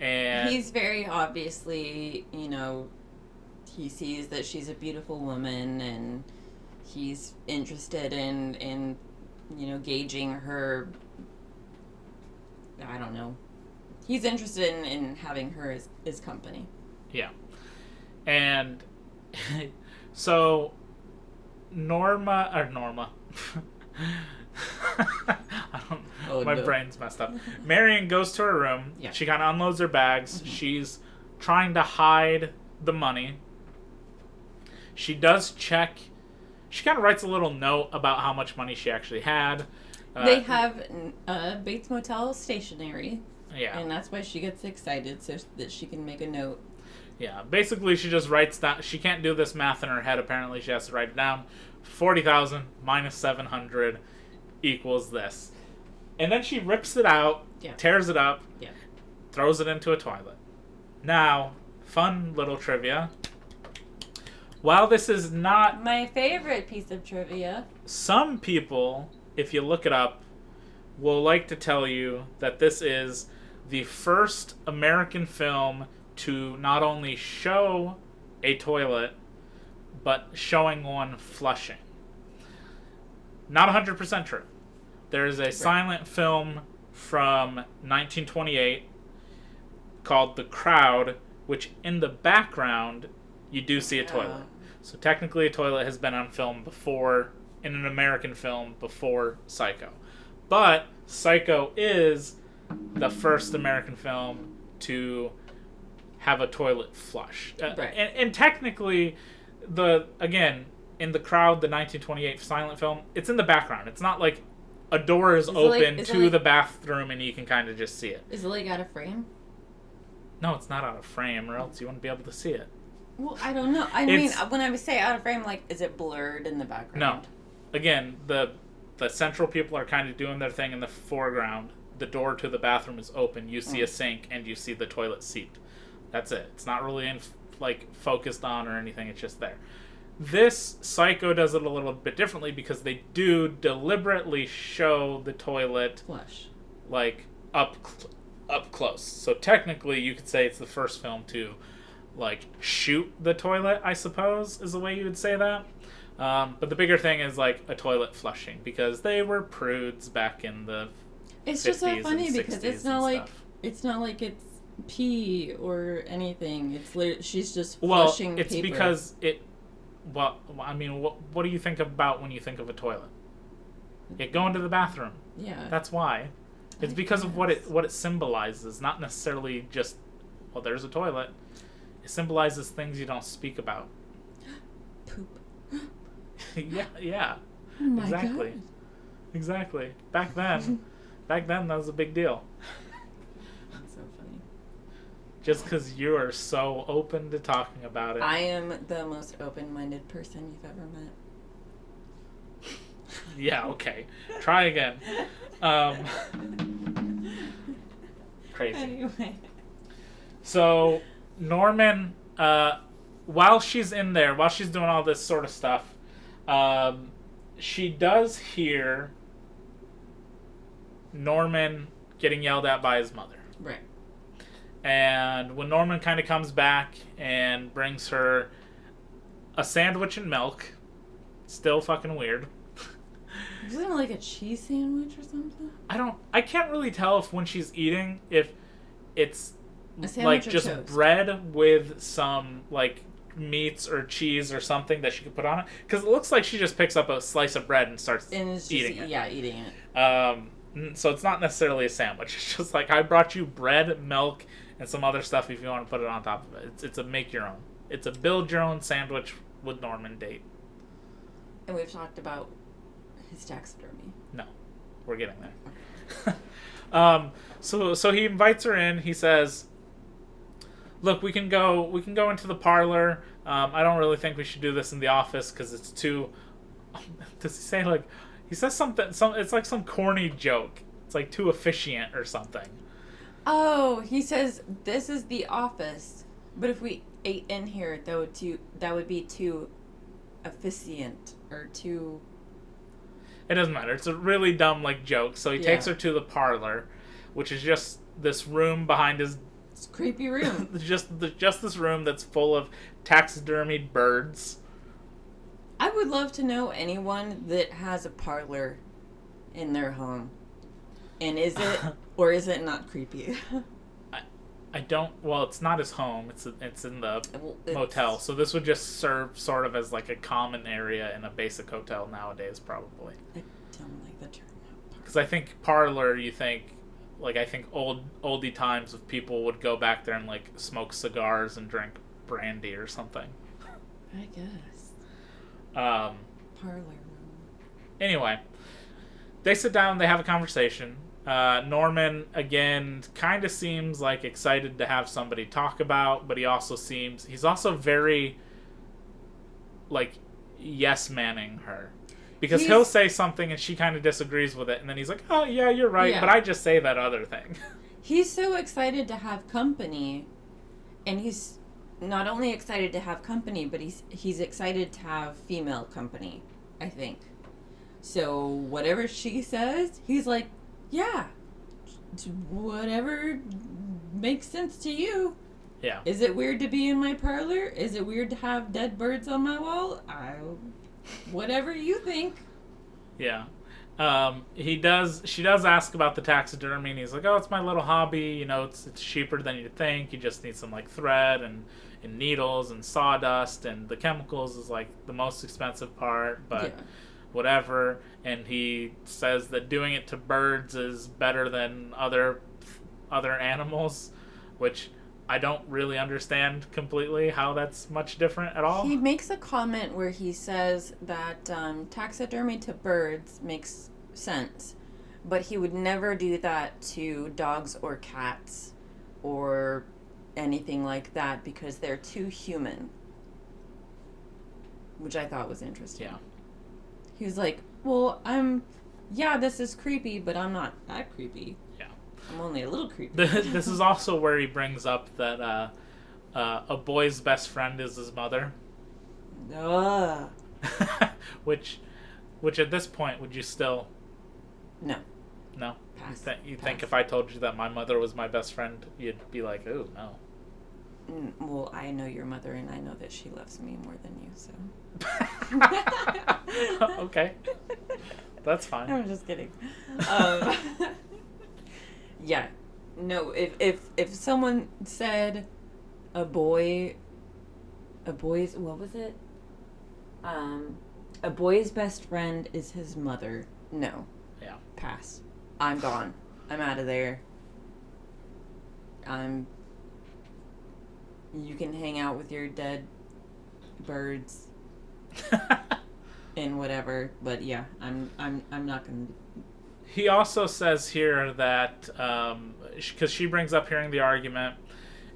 And he's very obviously, he sees that she's a beautiful woman, and he's interested in gauging her. I don't know. He's interested in having her as company. Yeah. And so Norma. My brain's messed up. Marion goes to her room. Yeah. She kind of unloads her bags. Mm-hmm. She's trying to hide the money. She does check. She kind of writes a little note about how much money she actually had. They have Bates Motel stationery. Yeah. And that's why she gets excited, so that she can make a note. Yeah. Basically, she just writes down. She can't do this math in her head, apparently. She has to write it down. 40,000 minus 700 equals this. And then she rips it out, tears it up, throws it into a toilet. Now, fun little trivia. While this is not... my favorite piece of trivia. Some people, if you look it up, will like to tell you that this is the first American film to not only show a toilet, but showing one flushing. Not 100% true. There's a silent film from 1928 called The Crowd, which in the background you do see a toilet. So technically a toilet has been on film before, in an American film, before Psycho. But Psycho is the first American film to have a toilet flush. Right. And technically, in The Crowd, the 1928 silent film, it's in the background. It's not like a door is open to the bathroom and you can kind of just see it. Is it like out of frame? No, it's not out of frame, or else you wouldn't be able to see it. Well, I don't know. I mean, when I say out of frame, like, is it blurred in the background? No. Again, the central people are kind of doing their thing in the foreground. The door to the bathroom is open. You see a sink and you see the toilet seat. That's it. It's not really focused on or anything. It's just there. This Psycho does it a little bit differently because they do deliberately show the toilet flush, like up close. So technically, you could say it's the first film to like shoot the toilet. I suppose is the way you would say that. But the bigger thing is like a toilet flushing because they were prudes back in the. It's just so funny because it's not like it's pee or anything. It's she's just flushing it's paper. Because it. Well, I mean, what do you think about when you think of a toilet? Go into the bathroom. Yeah. That's why. It's because of what it symbolizes, not necessarily just, well, there's a toilet. It symbolizes things you don't speak about. Poop. yeah. Oh my exactly. God. Exactly. Back then, that was a big deal. That's so funny. Just because you are so open to talking about it. I am the most open-minded person you've ever met. Yeah, okay. Try again. Crazy. Anyway. So, Norman, while she's in there, while she's doing all this sort of stuff, she does hear Norman getting yelled at by his mother. Right. And when Norman kind of comes back and brings her a sandwich and milk, still fucking weird. Isn't it like a cheese sandwich or something? I can't really tell if when she's eating, if it's like just toast? bread with some like meats or cheese or something that she could put on it. Because it looks like she just picks up a slice of bread and starts eating it. Yeah, eating it. So it's not necessarily a sandwich. It's just like, I brought you bread, milk, and some other stuff if you want to put it on top of it. It's a make your own. It's a build your own sandwich with Norman date. And we've talked about his taxidermy. No, we're getting there. So he invites her in. He says, "Look, we can go into the parlor. I don't really think we should do this in the office because it's too." Does he say like? He says something. It's like some corny joke. It's like too officiant or something. Oh, he says this is the office, But if we ate in here, that would be too efficient or too. It doesn't matter. It's a really dumb like joke. So he takes her to the parlor, which is just this room behind his. It's a creepy room. just this room that's full of taxidermied birds. I would love to know anyone that has a parlor in their home. And is it or is it not creepy? I don't. Well, it's not his home. It's in the motel. So this would just serve sort of as like a common area in a basic hotel nowadays, probably. I don't like the term. Because I think parlor, you think, like I think oldie times of people would go back there and like smoke cigars and drink brandy or something. I guess. Parlor room. Anyway, they sit down. They have a conversation. Norman, again, kind of seems like excited to have somebody talk about, but he's also very, like, yes-manning her. Because he'll say something and she kind of disagrees with it, and then he's like, oh, yeah, you're right, but I just say that other thing. He's so excited to have company, and he's not only excited to have company, but he's excited to have female company, I think. So whatever she says, he's like, yeah, whatever makes sense to you. Yeah. Is it weird to be in my parlor? Is it weird to have dead birds on my wall? Whatever you think. Yeah. She does ask about the taxidermy, and he's like, oh, it's my little hobby. You know, it's cheaper than you'd think. You just need some, like, thread and needles and sawdust, and the chemicals is, like, the most expensive part, but... Yeah. Whatever, and he says that doing it to birds is better than other animals, which I don't really understand completely how that's much different at all. He makes a comment where he says that taxidermy to birds makes sense, but he would never do that to dogs or cats or anything like that because they're too human, which I thought was interesting. Yeah. He was like, well, this is creepy, but I'm not that creepy. Yeah. I'm only a little creepy. This is also where he brings up that a boy's best friend is his mother. Which at this point, would you still... No. No? Pass. You think if I told you that my mother was my best friend, you'd be like, oh, no. Well, I know your mother, and I know that she loves me more than you, so... Okay. That's fine. I'm just kidding. Yeah. No, if someone said a boy's... What was it? A boy's best friend is his mother. No. Yeah. Pass. I'm gone. I'm out of there. You can hang out with your dead birds and whatever, but yeah, I'm not gonna. He also says here that because she brings up hearing the argument,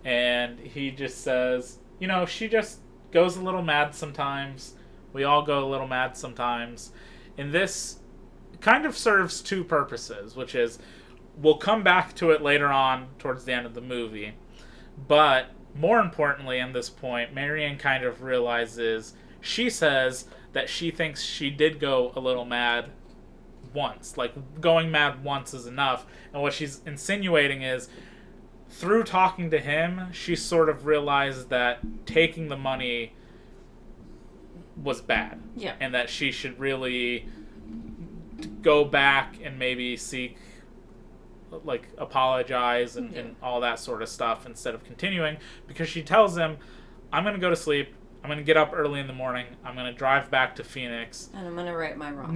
and he just says, you know, she just goes a little mad sometimes. We all go a little mad sometimes, and this kind of serves two purposes, which is we'll come back to it later on towards the end of the movie, but more importantly, in this point, Marion kind of realizes, she says that she thinks she did go a little mad once. Like, going mad once is enough. And what she's insinuating is, through talking to him, she sort of realized that taking the money was bad. Yeah. And that she should really go back and maybe seek... like apologize and all that sort of stuff instead of continuing, because she tells him, I'm going to go to sleep, I'm going to get up early in the morning, I'm going to drive back to Phoenix, and I'm going to right my wrongs.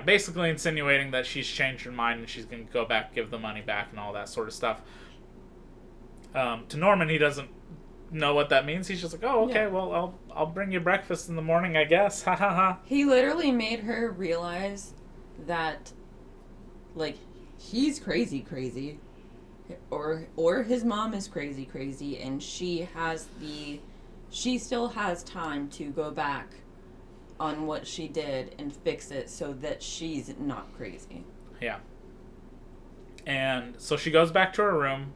Basically insinuating that she's changed her mind and she's going to go back, give the money back and all that sort of stuff. To Norman, he doesn't know what that means. He's just like, oh, okay, well, I'll bring you breakfast in the morning, I guess. Ha ha ha. He literally made her realize that, like, he's crazy, or his mom is crazy, and she still has time to go back on what she did and fix it so that she's not crazy. Yeah. And so she goes back to her room.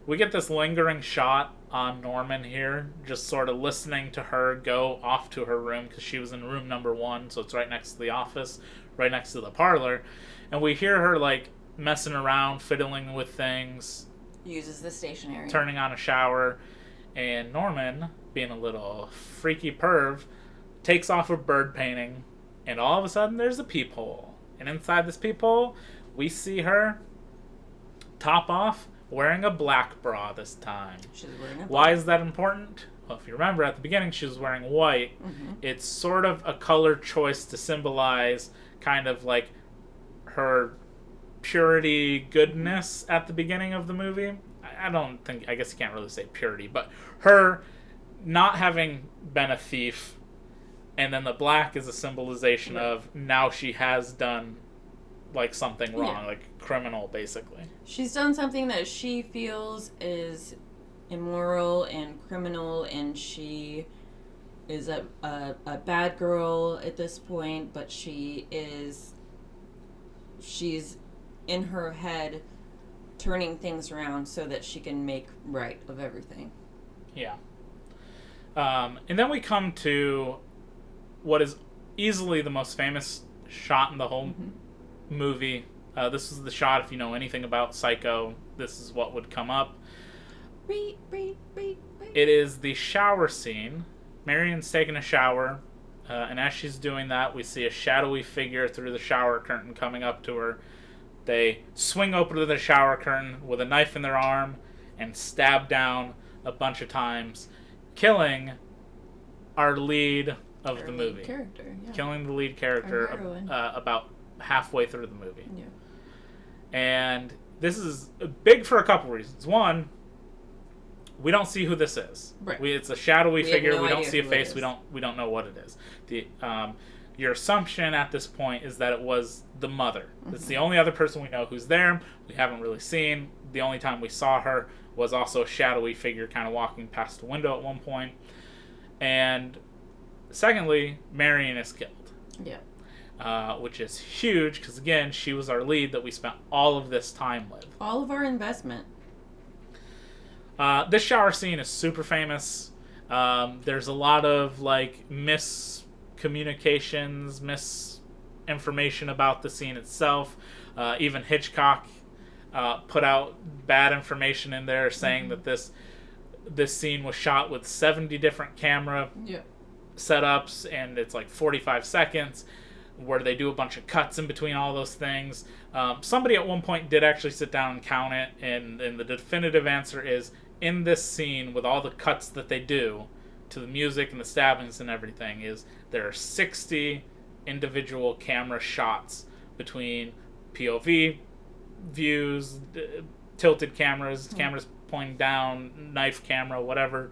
We get this lingering shot on Norman here, just sort of listening to her go off to her room, because she was in room number 1, so it's right next to the office, right next to the parlor, and we hear her like messing around, fiddling with things, Uses the stationery. turning on a shower, and Norman, being a little freaky perv, takes off a bird painting, and all of a sudden there's a peephole, and inside this peephole we see her top off, wearing a black bra this time. She's wearing a Why is that important? Well, if you remember at the beginning, she was wearing white. Mm-hmm. It's sort of a color choice to symbolize kind of like her purity, goodness at the beginning of the movie. I guess you can't really say purity, but her not having been a thief, and then the black is a symbolization of now she has done like something wrong, like criminal, basically. She's done something that she feels is immoral and criminal, and she is a bad girl at this point, but she's in her head turning things around so that she can make right of everything. Yeah. And then we come to what is easily the most famous shot in the whole movie. This is the shot, if you know anything about Psycho, this is what would come up. It is the shower scene. Marion's taking a shower, and as she's doing that, we see a shadowy figure through the shower curtain coming up to her. They swing open to the shower curtain with a knife in their arm and stab down a bunch of times, killing our lead of the movie. Character, yeah. Killing the lead character about halfway through the movie. Yeah. And this is big for a couple reasons. One, we don't see who this is. Right. It's a shadowy figure. no We don't idea see a who it face. is. We don't know what it is. Your assumption at this point is that it was the mother. It's the only other person we know who's there. We haven't really seen. The only time we saw her was also a shadowy figure kind of walking past a window at one point. And secondly, Marion is killed. Yeah. Which is huge because, again, she was our lead that we spent all of this time with. All of our investment. This shower scene is super famous. There's a lot of like miscommunications, misinformation about the scene itself. Even Hitchcock put out bad information in there saying that this scene was shot with 70 different camera setups, and it's like 45 seconds where they do a bunch of cuts in between all those things. Somebody at one point did actually sit down and count it, and the definitive answer is, in this scene, with all the cuts that they do to the music and the stabbings and everything, is there are 60 individual camera shots between POV views, tilted cameras, cameras pointing down, knife camera, whatever.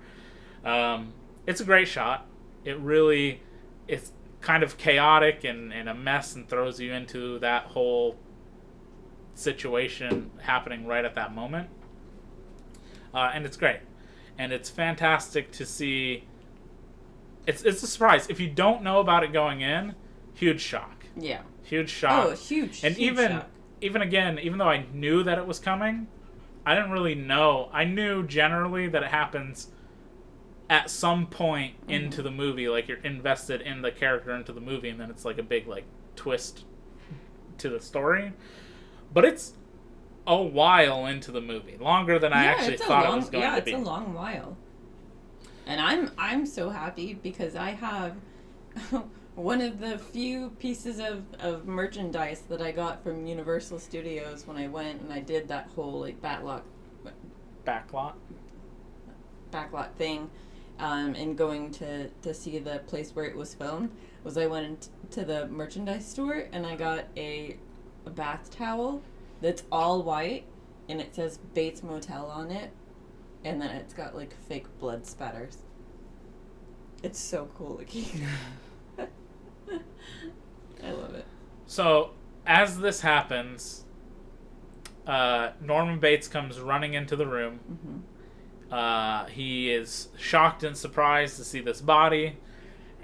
It's a great shot. It's kind of chaotic and a mess, and throws you into that whole situation happening right at that moment. And it's great. And it's fantastic to see. It's a surprise. If you don't know about it going in, huge shock. Yeah. Huge shock. Oh, huge. And huge even shock. even though I knew that it was coming, I didn't really know. I knew generally that it happens at some point into the movie, like you're invested in the character into the movie, and then it's like a big like twist to the story. But it's a while into the movie, longer than I actually thought it was going to be. Yeah, it's a long while. And I'm so happy because I have one of the few pieces of merchandise that I got from Universal Studios when I went and I did that whole like backlot thing, and going to see the place where it was filmed, was I went to the merchandise store and I got a bath towel that's all white and it says Bates Motel on it, and then it's got like fake blood spatters. It's so cool looking. I love it. So as this happens, Norman Bates comes running into the room. He is shocked and surprised to see this body,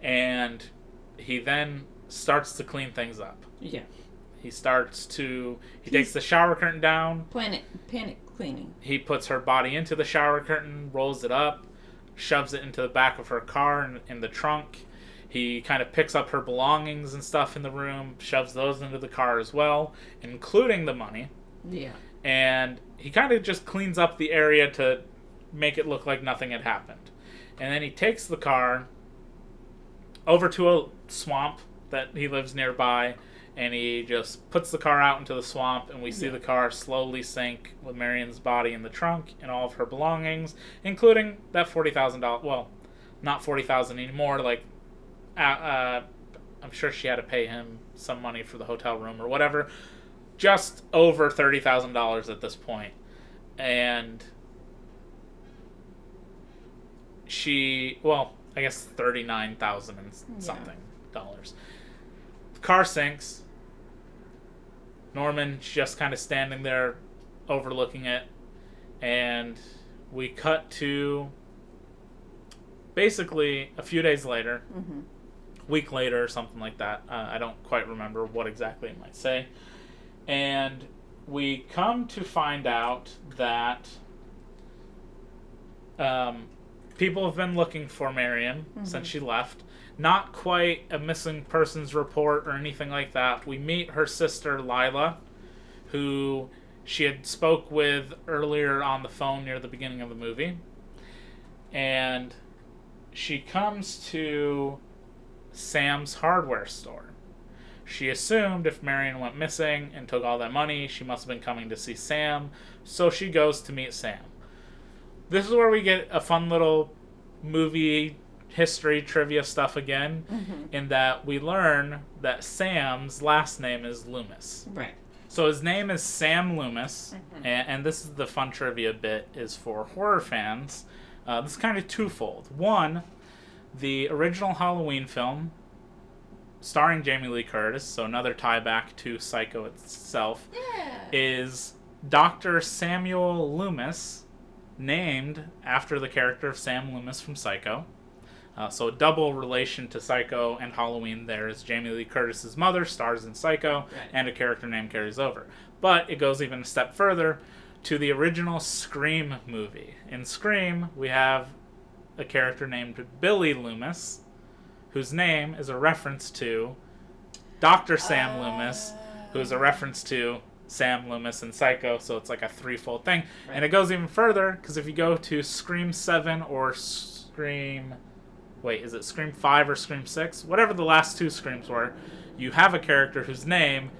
and he then starts to clean things up. Yeah. He takes the shower curtain down. Panic Cleaning. He puts her body into the shower curtain, rolls it up, shoves it into the back of her car in the trunk. He kind of picks up her belongings and stuff in the room, shoves those into the car as well, including the money. Yeah. And he kind of just cleans up the area to make it look like nothing had happened. And then he takes the car over to a swamp that he lives nearby, and he just puts the car out into the swamp, and we see the car slowly sink with Marion's body in the trunk and all of her belongings, including that $40,000. Well, not $40,000 anymore. Like, I'm sure she had to pay him some money for the hotel room or whatever. Just over $30,000 at this point. And she, well, I guess $39,000 and something dollars. The car sinks. Norman's just kind of standing there overlooking it. And we cut to basically a few days later. Mm-hmm. Week later or something like that. I don't quite remember what exactly it might say. And we come to find out that people have been looking for Marion since she left. Not quite a missing persons report or anything like that. We meet her sister Lila, who she had spoke with earlier on the phone near the beginning of the movie. And she comes to Sam's hardware store. She assumed if Marion went missing and took all that money, she must have been coming to see Sam, so she goes to meet Sam. This is where we get a fun little movie history trivia stuff again, in that we learn that Sam's last name is Loomis. Right. So his name is Sam Loomis, and this is the fun trivia bit, is for horror fans. This is kind of twofold. One, the original Halloween film, starring Jamie Lee Curtis, so another tie back to Psycho itself, is Dr. Samuel Loomis, named after the character of Sam Loomis from Psycho. So a double relation to Psycho and Halloween there is Jamie Lee Curtis's mother stars in Psycho, and a character name carries over. But it goes even a step further to the original Scream movie. In Scream, we have a character named Billy Loomis, whose name is a reference to Dr. Sam Loomis, who is a reference to Sam Loomis in Psycho, so it's like a threefold thing. Right. And it goes even further, because if you go to Scream 7 or Scream... Wait, is it Scream 5 or Scream 6? Whatever the last two Screams were, you have a character whose name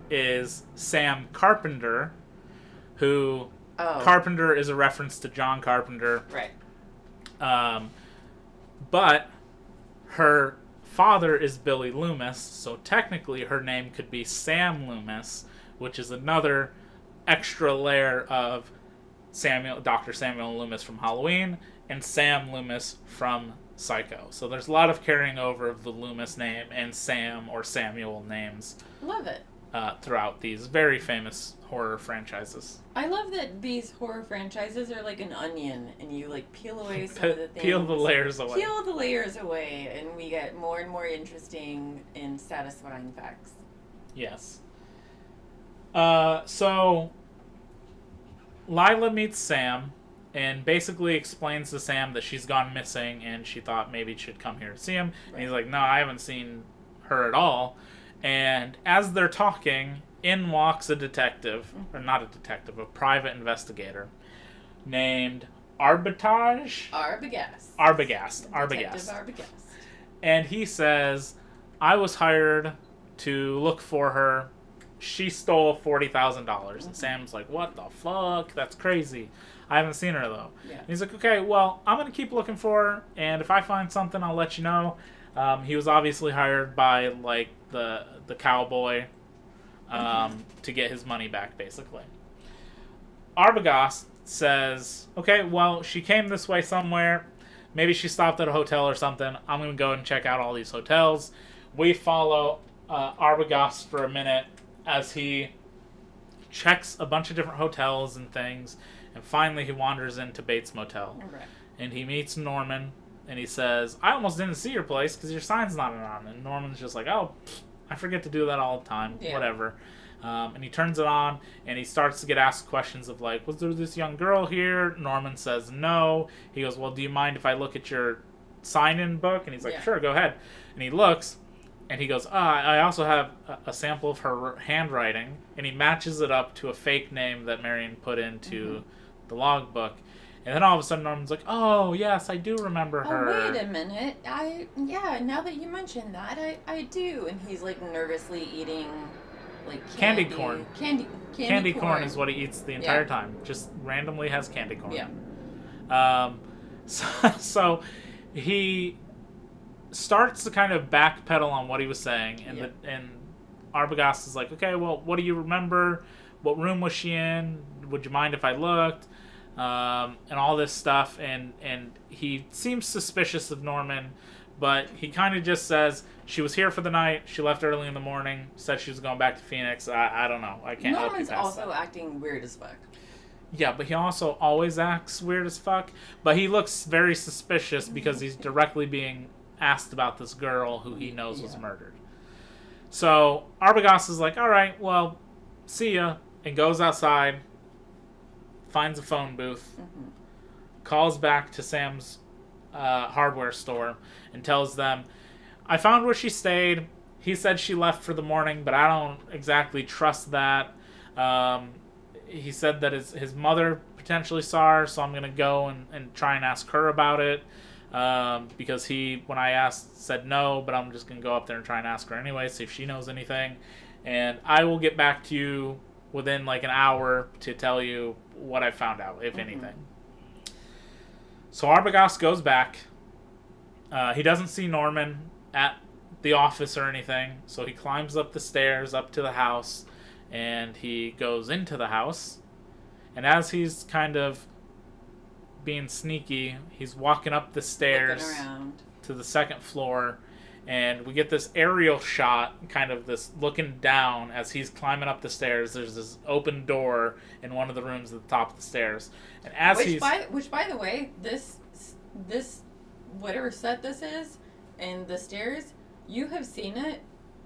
is Sam Carpenter, who... Carpenter is a reference to John Carpenter. Right. But her father is Billy Loomis, so technically her name could be Sam Loomis, which is another extra layer of Dr. Samuel Loomis from Halloween and Sam Loomis from Psycho. So there's a lot of carrying over of the Loomis name and Sam or Samuel names. Love it. Throughout these very famous horror franchises. I love that these horror franchises are like an onion, and you like peel away some of the things. Peel the layers away. Peel the layers away, and we get more and more interesting and satisfying facts. Yes. So Lila meets Sam and basically explains to Sam that she's gone missing and she thought maybe she'd come here to see him. Right. And he's like, no, I haven't seen her at all. And as they're talking, in walks a detective, or not a detective, a private investigator, named Arbogast. And he says, I was hired to look for her. She stole $40,000. And Sam's like, what the fuck? That's crazy. I haven't seen her, though. Yeah. And he's like, okay, well, I'm going to keep looking for her, and if I find something, I'll let you know. He was obviously hired by, like, the cowboy to get his money back, basically. Arbogast says, okay, well, she came this way somewhere. Maybe she stopped at a hotel or something. I'm going to go and check out all these hotels. We follow Arbogast for a minute as he checks a bunch of different hotels and things, and finally he wanders into Bates Motel. Okay. And he meets Norman, and he says, I almost didn't see your place because your sign's not on. And Norman's just like, oh, I forget to do that all the time. Yeah. Whatever. And he turns it on, and he starts to get asked questions of like, was there this young girl here? Norman says no. He goes, well, do you mind if I look at your sign-in book? And he's like, sure, go ahead. And he looks, and he goes, I also have a sample of her handwriting. And he matches it up to a fake name that Marion put into the logbook. And then all of a sudden Norman's like, oh, yes, I do remember her. Oh, wait a minute. Now that you mentioned that, I do. And he's, like, nervously eating, like, candy corn. Candy corn is what he eats the entire time. Just randomly has candy corn. Yeah. So he starts to kind of backpedal on what he was saying. And Arbogast is like, okay, well, what do you remember? What room was she in? Would you mind if I looked? And all this stuff, and he seems suspicious of Norman, but he kind of just says she was here for the night, she left early in the morning, said she was going back to Phoenix. I don't know. I can't help you Norman's past also that. acting weird as fuck. Yeah, but he also always acts weird as fuck, but he looks very suspicious because he's directly being asked about this girl who he knows was murdered. So Arbogast is like, all right, well, see ya, and goes outside, finds a phone booth, calls back to Sam's hardware store, and tells them, I found where she stayed. He said she left for the morning, but I don't exactly trust that. He said that his mother potentially saw her, so I'm going to go and try and ask her about it. Because he, when I asked, said no, but I'm just going to go up there and try and ask her anyway, see if she knows anything. And I will get back to you within like an hour to tell you what I found out, if anything. So Arbogast goes back. He doesn't see Norman at the office or anything, so he climbs up the stairs up to the house, and he goes into the house. And as he's kind of being sneaky, he's walking up the stairs to the second floor, and we get this aerial shot, kind of this looking down as he's climbing up the stairs. There's this open door in one of the rooms at the top of the stairs, and as which by the way, this whatever set this is, and the stairs, you have seen it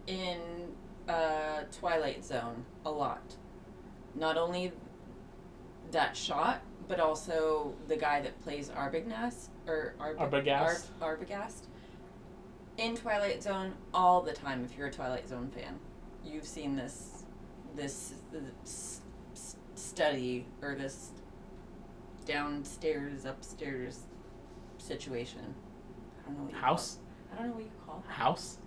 in Twilight Zone a lot. Not only that shot, but also the guy that plays Arbogast. In Twilight Zone all the time. If you're a Twilight Zone fan, you've seen this study, or this downstairs upstairs situation. I don't know what you house. I don't know what you call it. House.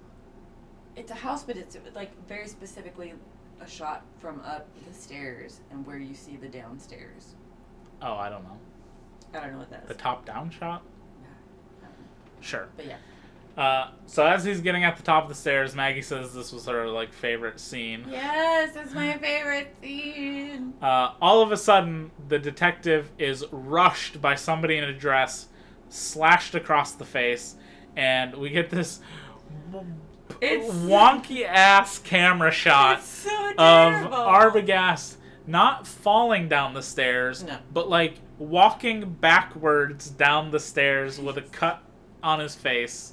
It's a house, but it's like very specifically a shot from up the stairs and where you see the downstairs. Oh, I don't know. I don't know what that is. The top-down shot? Sure. But yeah. So as he's getting at the top of the stairs, Maggie says this was her like favorite scene. Yes, it's my favorite scene. All of a sudden, the detective is rushed by somebody in a dress, slashed across the face, and we get this wonky-ass camera shot of Arbogast not falling down the stairs, but like walking backwards down the stairs with a cut on his face.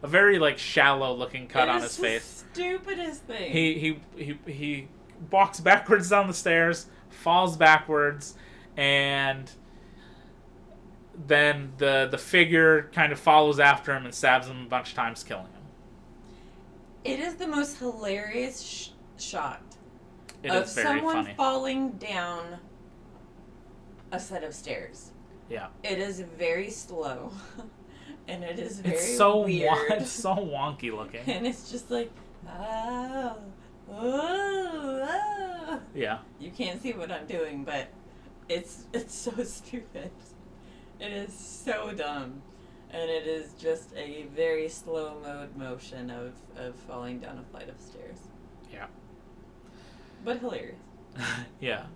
A very like shallow looking cut on his face. Stupidest thing. He walks backwards down the stairs, falls backwards, and then the figure kind of follows after him and stabs him a bunch of times, killing him. It is the most hilarious shot of someone funny. falling down a set of stairs. Yeah. It is very slow. And it is very it's so weird. It's so wonky looking. And it's just like, oh. Yeah. You can't see what I'm doing, but it's so stupid. It is so dumb. And it is just a very slow mode motion of falling down a flight of stairs. Yeah. But hilarious. Yeah.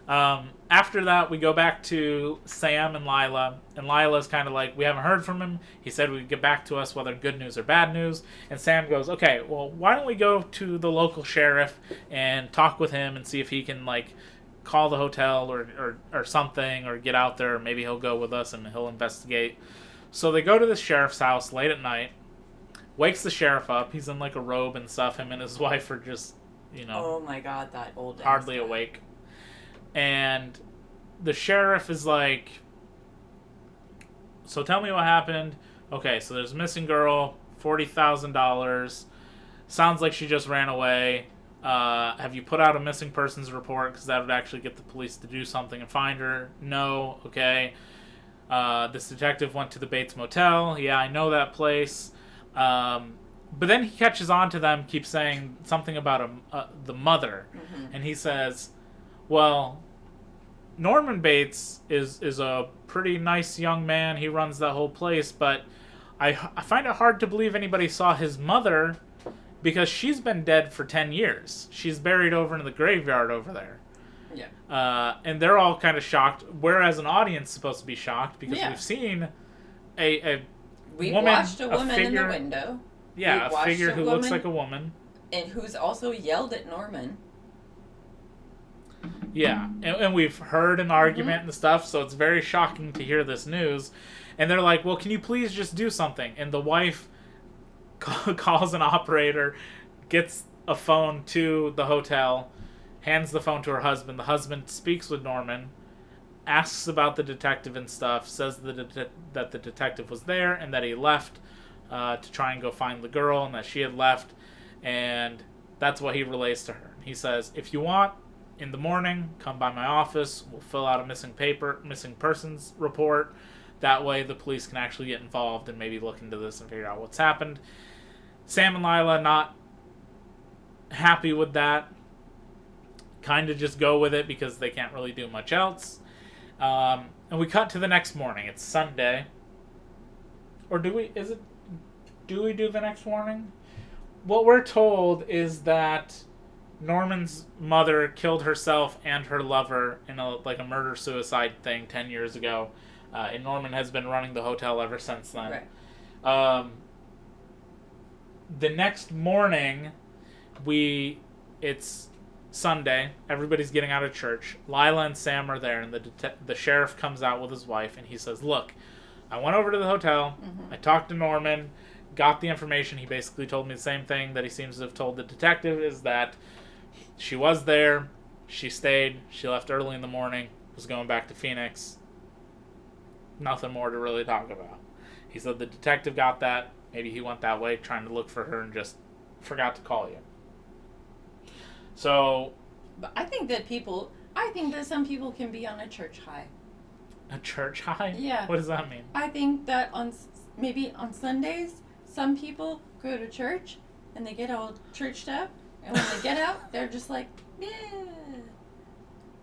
After that, we go back to Sam and Lila, and Lila's kind of like, we haven't heard from him. He said we'd get back to us whether good news or bad news. And Sam goes, okay, well, why don't we go to the local sheriff and talk with him and see if he can, like, call the hotel or something, or get out there, or maybe he'll go with us and he'll investigate. So they go to the sheriff's house late at night, wakes the sheriff up. He's in, like, a robe and stuff. Him and his wife are just Oh my god, that old hardly ass guy. awake. And the sheriff is like, so tell me what happened. Okay, so there's a missing girl, $40,000. Sounds like she just ran away. Have you put out a missing persons report? Because that would actually get the police to do something and find her. No. Okay. This detective went to the Bates Motel. Yeah, I know that place. But then he catches on to them, keeps saying something about the mother. Mm-hmm. And he says, well, Norman Bates is a pretty nice young man. He runs that whole place. But I find it hard to believe anybody saw his mother, because she's been dead for 10 years. She's buried over in the graveyard over there. Yeah. And they're all kind of shocked, whereas an audience is supposed to be shocked, because Yeah. we've seen a We woman, watched a woman figure, in the window. Yeah, We've a watched figure a who looks woman- like a woman. And who's also yelled at Norman. Yeah, and we've heard an argument and stuff, so it's very shocking to hear this news. And they're like, well, can you please just do something? And the wife calls an operator, gets a phone to the hotel, hands the phone to her husband. The husband speaks with Norman, asks about the detective and stuff, says that the detective was there and that he left to try and go find the girl, and that she had left, and that's what he relays to her. He says, if you want, in the morning, come by my office, we'll fill out a missing persons report. That way the police can actually get involved and maybe look into this and figure out what's happened. Sam and Lila not happy with that. Kind of just go with it because they can't really do much else. And we cut to the next morning. It's Sunday. Or do we do the next morning? What we're told is that Norman's mother killed herself and her lover in a murder-suicide thing 10 years ago. And Norman has been running the hotel ever since then. Right. The next morning, it's Sunday. Everybody's getting out of church. Lila and Sam are there, and the sheriff comes out with his wife, and he says, look, I went over to the hotel. Mm-hmm. I talked to Norman, got the information. He basically told me the same thing that he seems to have told the detective, is that she was there, she stayed, she left early in the morning, was going back to Phoenix. Nothing more to really talk about. He said the detective got that. Maybe he went that way trying to look for her and just forgot to call you. So... But I think that some people can be on a church high. A church high? Yeah. What does that mean? I think that maybe on Sundays, some people go to church and they get all churched up, and when they get out, they're just like, yeah,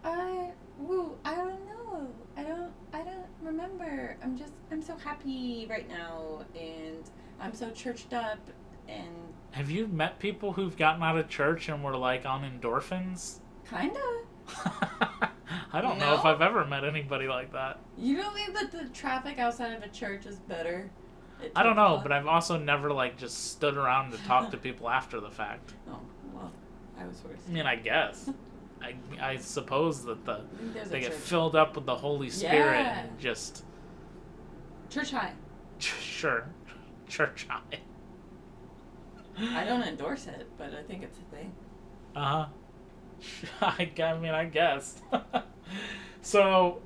I don't know, I don't remember. I'm so happy right now, and I'm so churched up, and Have you met people who've gotten out of church and were like on endorphins? kinda. I don't know if No? I've ever met anybody like that. You don't think that the traffic outside of a church is better? I don't know, but I've also never just stood around to talk to people after the fact. Oh, well, I was worse. I mean, I guess. I suppose that There's they a get church. filled up with the Holy Spirit Yeah. and just Church high. sure, church high. I don't endorse it, but I think it's a thing. Uh-huh. I mean, I guess. So,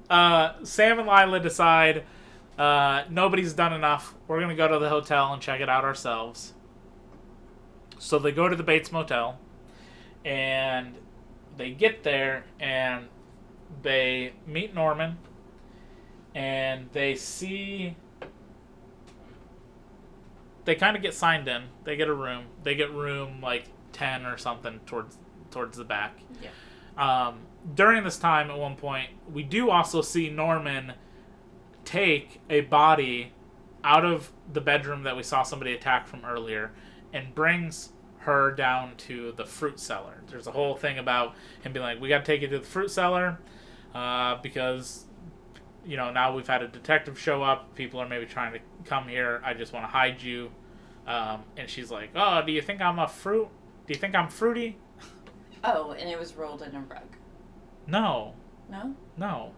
Sam and Lila decide nobody's done enough. We're going to go to the hotel and check it out ourselves. So they go to the Bates Motel, and they get there, and they meet Norman, and they see... They kind of get signed in. They get a room. They get room, 10 or something towards the back. Yeah. During this time, at one point, we do also see Norman take a body out of the bedroom that we saw somebody attack from earlier and brings her down to the fruit cellar. There's a whole thing about him being like, we got to take you to the fruit cellar because, now we've had a detective show up. People are maybe trying to come here. I just want to hide you. And she's like, oh, do you think I'm a fruit? Do you think I'm fruity? Oh, and it was rolled in a rug. No. No?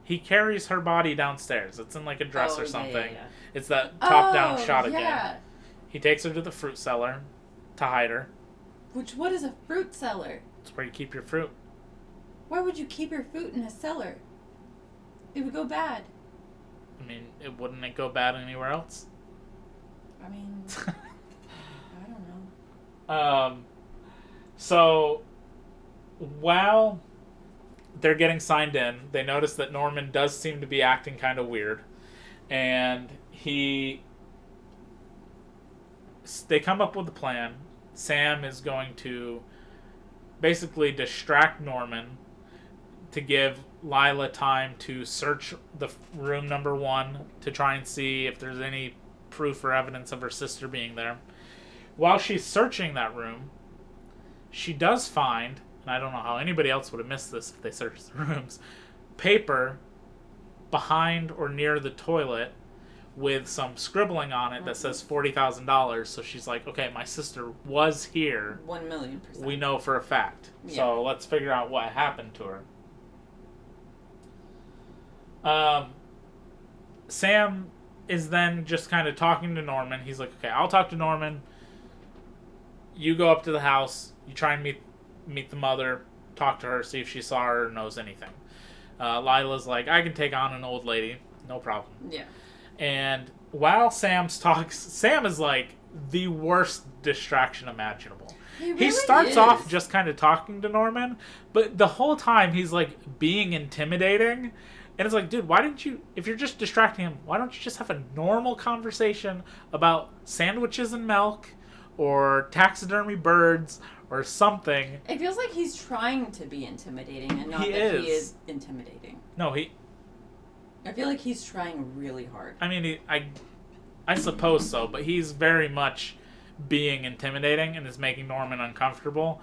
He carries her body downstairs. It's in a dress or something. Yeah. It's that top-down shot yeah. again. He takes her to the fruit cellar to hide her. What is a fruit cellar? It's where you keep your fruit. Why would you keep your fruit in a cellar? It would go bad. I mean, wouldn't it go bad anywhere else? I mean, I don't know. So, while they're getting signed in, they notice that Norman does seem to be acting kind of weird. And they come up with a plan. Sam is going to basically distract Norman to give Lila time to search the room number 1 to try and see if there's any proof or evidence of her sister being there. While she's searching that room, she does find, and I don't know how anybody else would have missed this if they searched the rooms, paper behind or near the toilet with some scribbling on it that says $40,000. So she's like, okay, my sister was here. 1,000,000%. We know for a fact. Yeah. So let's figure out what happened to her. Sam is then just kind of talking to Norman. He's like, okay, I'll talk to Norman. You go up to the house. You try and meet the mother. Talk to her. See if she saw her or knows anything. Lila's like, I can take on an old lady. No problem. Yeah. And while Sam talks, Sam is like the worst distraction imaginable. He starts off just kind of talking to Norman, but the whole time he's like being intimidating. And it's like, dude, why didn't you, if you're just distracting him, why don't you just have a normal conversation about sandwiches and milk or taxidermy birds or something? It feels like he's trying to be intimidating and not he is intimidating. No, I feel like he's trying really hard. I mean, I suppose so, but he's very much being intimidating and is making Norman uncomfortable.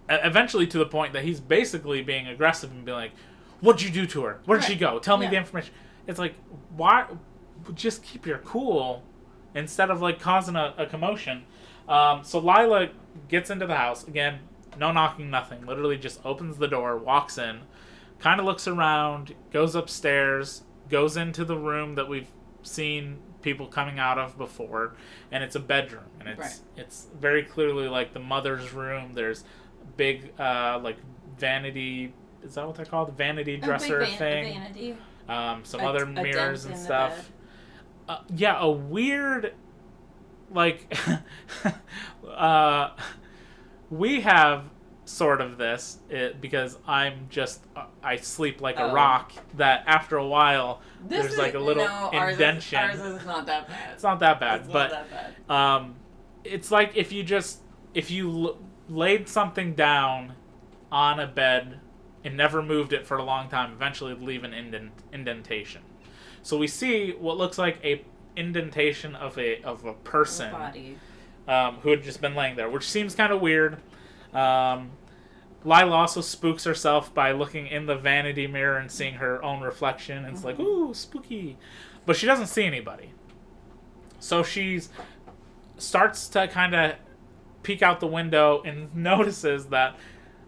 Eventually to the point that he's basically being aggressive and being like, what'd you do to her? Where did she go? Tell me the information. It's like, why? Just keep your cool instead of like causing a commotion. So Lila gets into the house. Again, no knocking, nothing. Literally just opens the door, walks in, kind of looks around, goes upstairs, goes into the room that we've seen people coming out of before, and it's a bedroom. And it's very clearly like the mother's room. There's big like vanity, is that what they're called? The vanity dresser thing. Vanity. Some other mirrors and stuff. Yeah, a weird like we have sort of this because I sleep like a rock, that after a while there's like a little indentation. Ours is not that bad. It's not that bad, it's but not that bad. It's like if you laid something down on a bed and never moved it for a long time, eventually it'd leave an indentation. So we see what looks like a indentation of a person, body, who had just been laying there, which seems kind of weird. Lila also spooks herself by looking in the vanity mirror and seeing her own reflection, and it's like, ooh, spooky. But she doesn't see anybody. So she starts to kind of peek out the window and notices that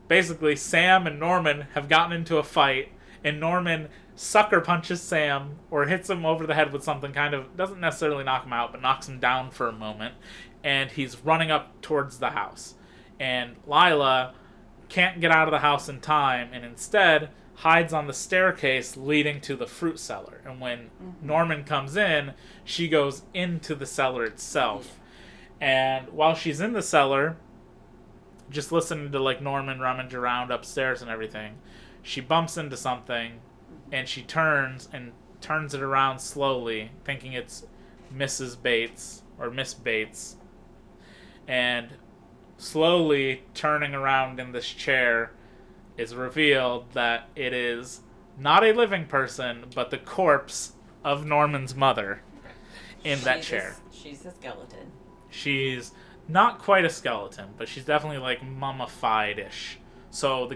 basically Sam and Norman have gotten into a fight, and Norman sucker punches Sam or hits him over the head with something, kind of doesn't necessarily knock him out, but knocks him down for a moment, and he's running up towards the house. And Lila can't get out of the house in time, and instead hides on the staircase leading to the fruit cellar. And when Norman comes in, she goes into the cellar itself. And while she's in the cellar, just listening to like Norman rummage around upstairs and everything, she bumps into something, and she turns it around slowly, thinking it's Mrs. Bates or Miss Bates. And slowly turning around in this chair is revealed that it is not a living person, but the corpse of Norman's mother in that chair. She's a skeleton. She's not quite a skeleton, but she's definitely like mummified-ish. So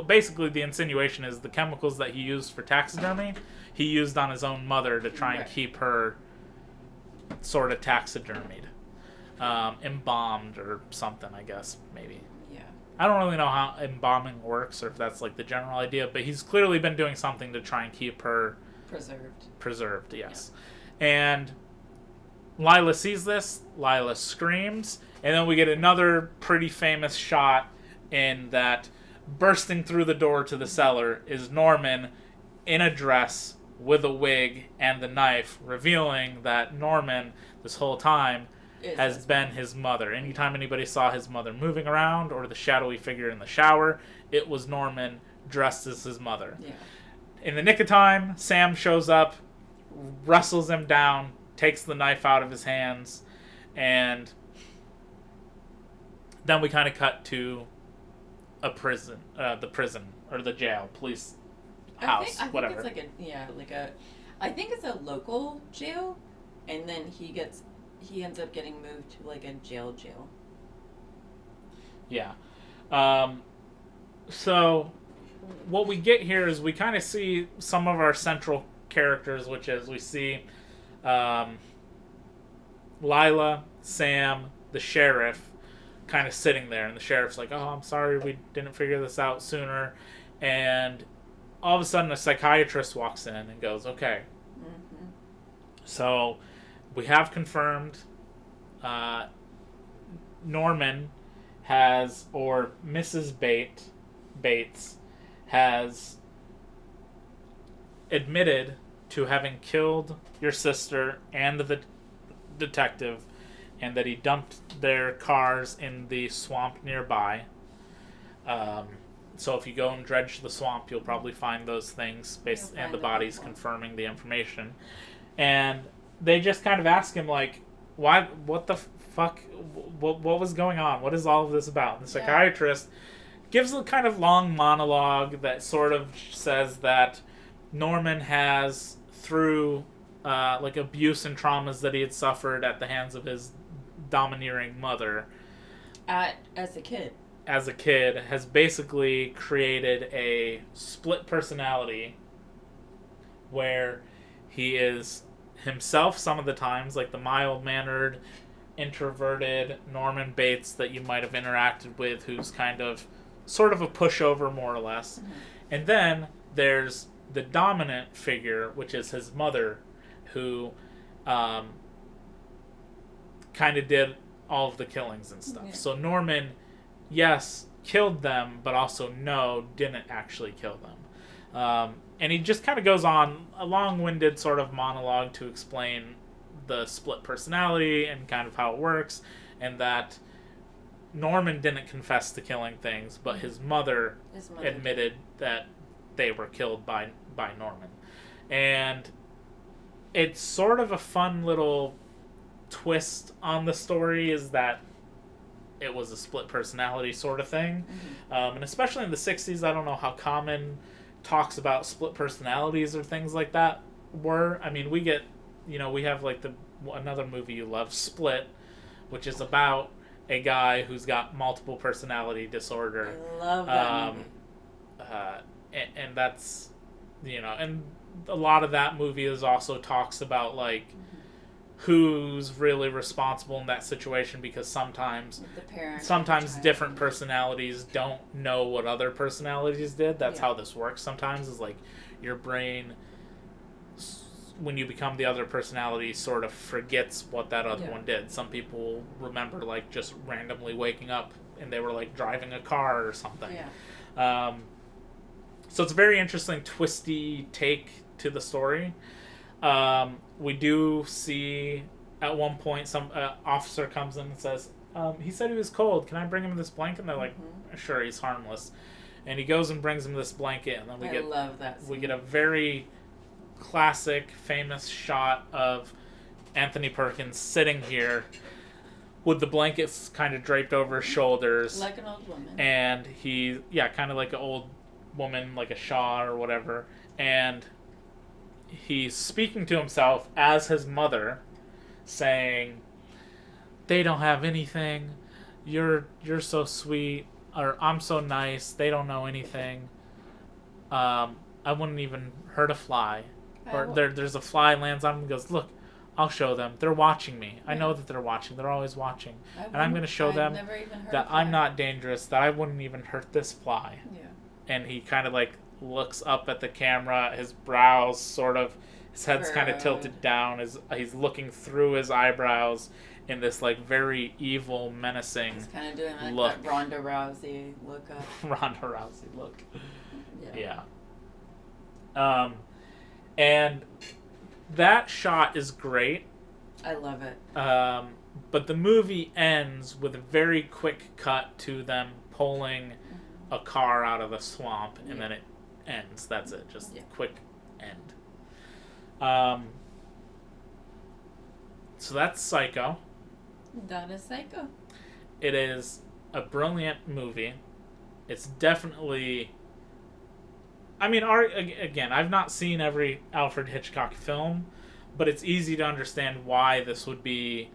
basically the insinuation is the chemicals that he used for taxidermy, he used on his own mother to try and keep her sort of taxidermied. Embalmed or something, I guess, maybe. Yeah. I don't really know how embalming works or if that's like the general idea, but he's clearly been doing something to try and keep her preserved, yes. Yeah. And Lila sees this, Lila screams, And then we get another pretty famous shot in that bursting through the door to the cellar is Norman in a dress with a wig and the knife, revealing that Norman, this whole time, has been his mother. Anytime anybody saw his mother moving around or the shadowy figure in the shower, it was Norman dressed as his mother. Yeah. In the nick of time, Sam shows up, wrestles him down, takes the knife out of his hands, and then we kind of cut to a prison, the prison, or the jail, police house, whatever. I think it's I think it's a local jail, and then he ends up getting moved to like a jail. Yeah. So what we get here is we kind of see some of our central characters, which is we see Lila, Sam, the sheriff, kind of sitting there, and the sheriff's like, "Oh, I'm sorry, we didn't figure this out sooner," and all of a sudden a psychiatrist walks in and goes, "Okay." Mm-hmm. So we have confirmed Norman has, or Mrs. Bates has admitted to having killed your sister and the detective, and that he dumped their cars in the swamp nearby. So if you go and dredge the swamp, you'll probably find those things, and the bodies confirming the information. And they just kind of ask him, like, why? What the fuck? What was going on? What is all of this about? And the psychiatrist gives a kind of long monologue that sort of says that Norman has, through like abuse and traumas that he had suffered at the hands of his domineering mother, as a kid, has basically created a split personality where he is himself some of the times, like the mild-mannered, introverted Norman Bates that you might have interacted with, who's kind of sort of a pushover, more or less. Mm-hmm. And then there's the dominant figure, which is his mother, who kind of did all of the killings and stuff. Yeah. So Norman, yes, killed them, but also no, didn't actually kill them. And he just kind of goes on a long-winded sort of monologue to explain the split personality and kind of how it works, and that Norman didn't confess to killing things, but his mother admitted that they were killed by Norman. And it's sort of a fun little twist on the story, is that it was a split personality sort of thing. Mm-hmm. And especially in the 60s, I don't know how common talks about split personalities or things like that were. I mean, we get, we have like another movie you love, Split, which is about a guy who's got multiple personality disorder. I love that movie. And that's, and a lot of that movie is also talks about like who's really responsible in that situation, because sometimes different personalities don't know what other personalities did. That's how this works sometimes, is like your brain, when you become the other personality, sort of forgets what that other one did. Some people remember like just randomly waking up and they were like driving a car or something. So it's a very interesting, twisty take to the story. We do see at one point some officer comes in and says, he said he was cold. Can I bring him this blanket? And they're like, sure, he's harmless. And he goes and brings him this blanket, and then we get a very classic, famous shot of Anthony Perkins sitting here with the blankets kind of draped over his shoulders, like an old woman. And he, kind of like an old woman, like a Shaw or whatever, and he's speaking to himself as his mother, saying, "They don't have anything. You're so sweet," or "I'm so nice. They don't know anything. I wouldn't even hurt a fly." Or there's a fly lands on him and goes, "Look, I'll show them. They're watching me. I know that they're watching. They're always watching. And I'm going to show them that I'm not dangerous, that I wouldn't even hurt this fly." Yeah. And he kind of like looks up at the camera, his brows sort of, his head's kind of tilted down, he's looking through his eyebrows, in this like very evil, menacing He's kind of doing like look. that Ronda Rousey look up. Ronda Rousey look. Yeah. Yeah. And that shot is great. I love it. But the movie ends with a very quick cut to them pulling a car out of the swamp, and then it ends. That's it. Just quick end. So that's Psycho. That is Psycho. It is a brilliant movie. It's definitely... I mean, again, I've not seen every Alfred Hitchcock film, but it's easy to understand why this would be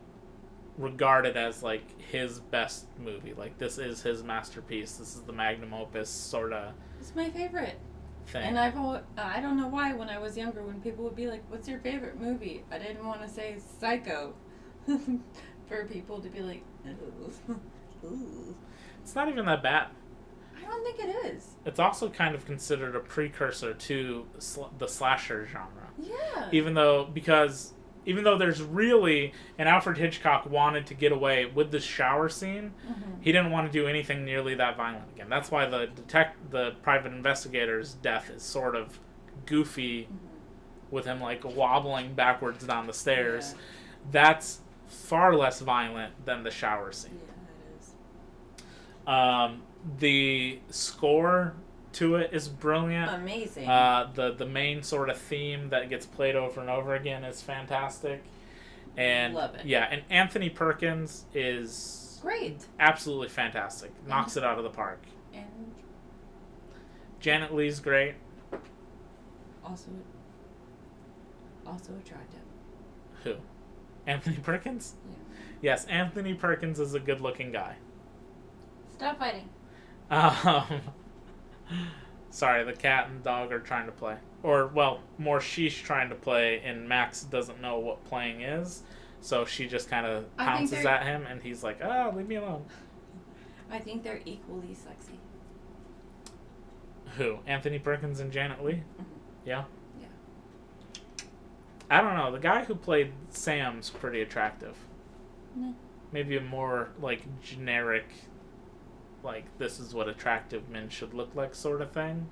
regarded as, like, his best movie. Like, this is his masterpiece. This is the magnum opus sort of It's my favorite. thing. And I don't know why, when I was younger, when people would be like, what's your favorite movie? I didn't want to say Psycho. For people to be like, ooh. Ooh. It's not even that bad. I don't think it is. It's also kind of considered a precursor to the slasher genre. Yeah. Even though there's really, and Alfred Hitchcock wanted to get away with the shower scene, he didn't want to do anything nearly that violent again. That's why the private investigator's death is sort of goofy, with him like wobbling backwards down the stairs. Yeah. That's far less violent than the shower scene. Yeah, it is. The score to it is brilliant. Amazing. The main sort of theme that gets played over and over again is fantastic. And Love it. yeah, and Anthony Perkins is Great. absolutely fantastic. Knocks it out of the park. And Janet Leigh's great. also attractive. Who? Anthony Perkins? Yeah. Yes, Anthony Perkins is a good-looking guy. Stop fighting. Sorry, the cat and dog are trying to play. Or, well, more she's trying to play, and Max doesn't know what playing is. So she just kind of pounces at him, and he's like, oh, leave me alone. I think they're equally sexy. Who? Anthony Perkins and Janet Leigh? Mhm. Yeah? Yeah. I don't know. The guy who played Sam's pretty attractive. No. Maybe a more, like, generic... like, this is what attractive men should look like sort of thing.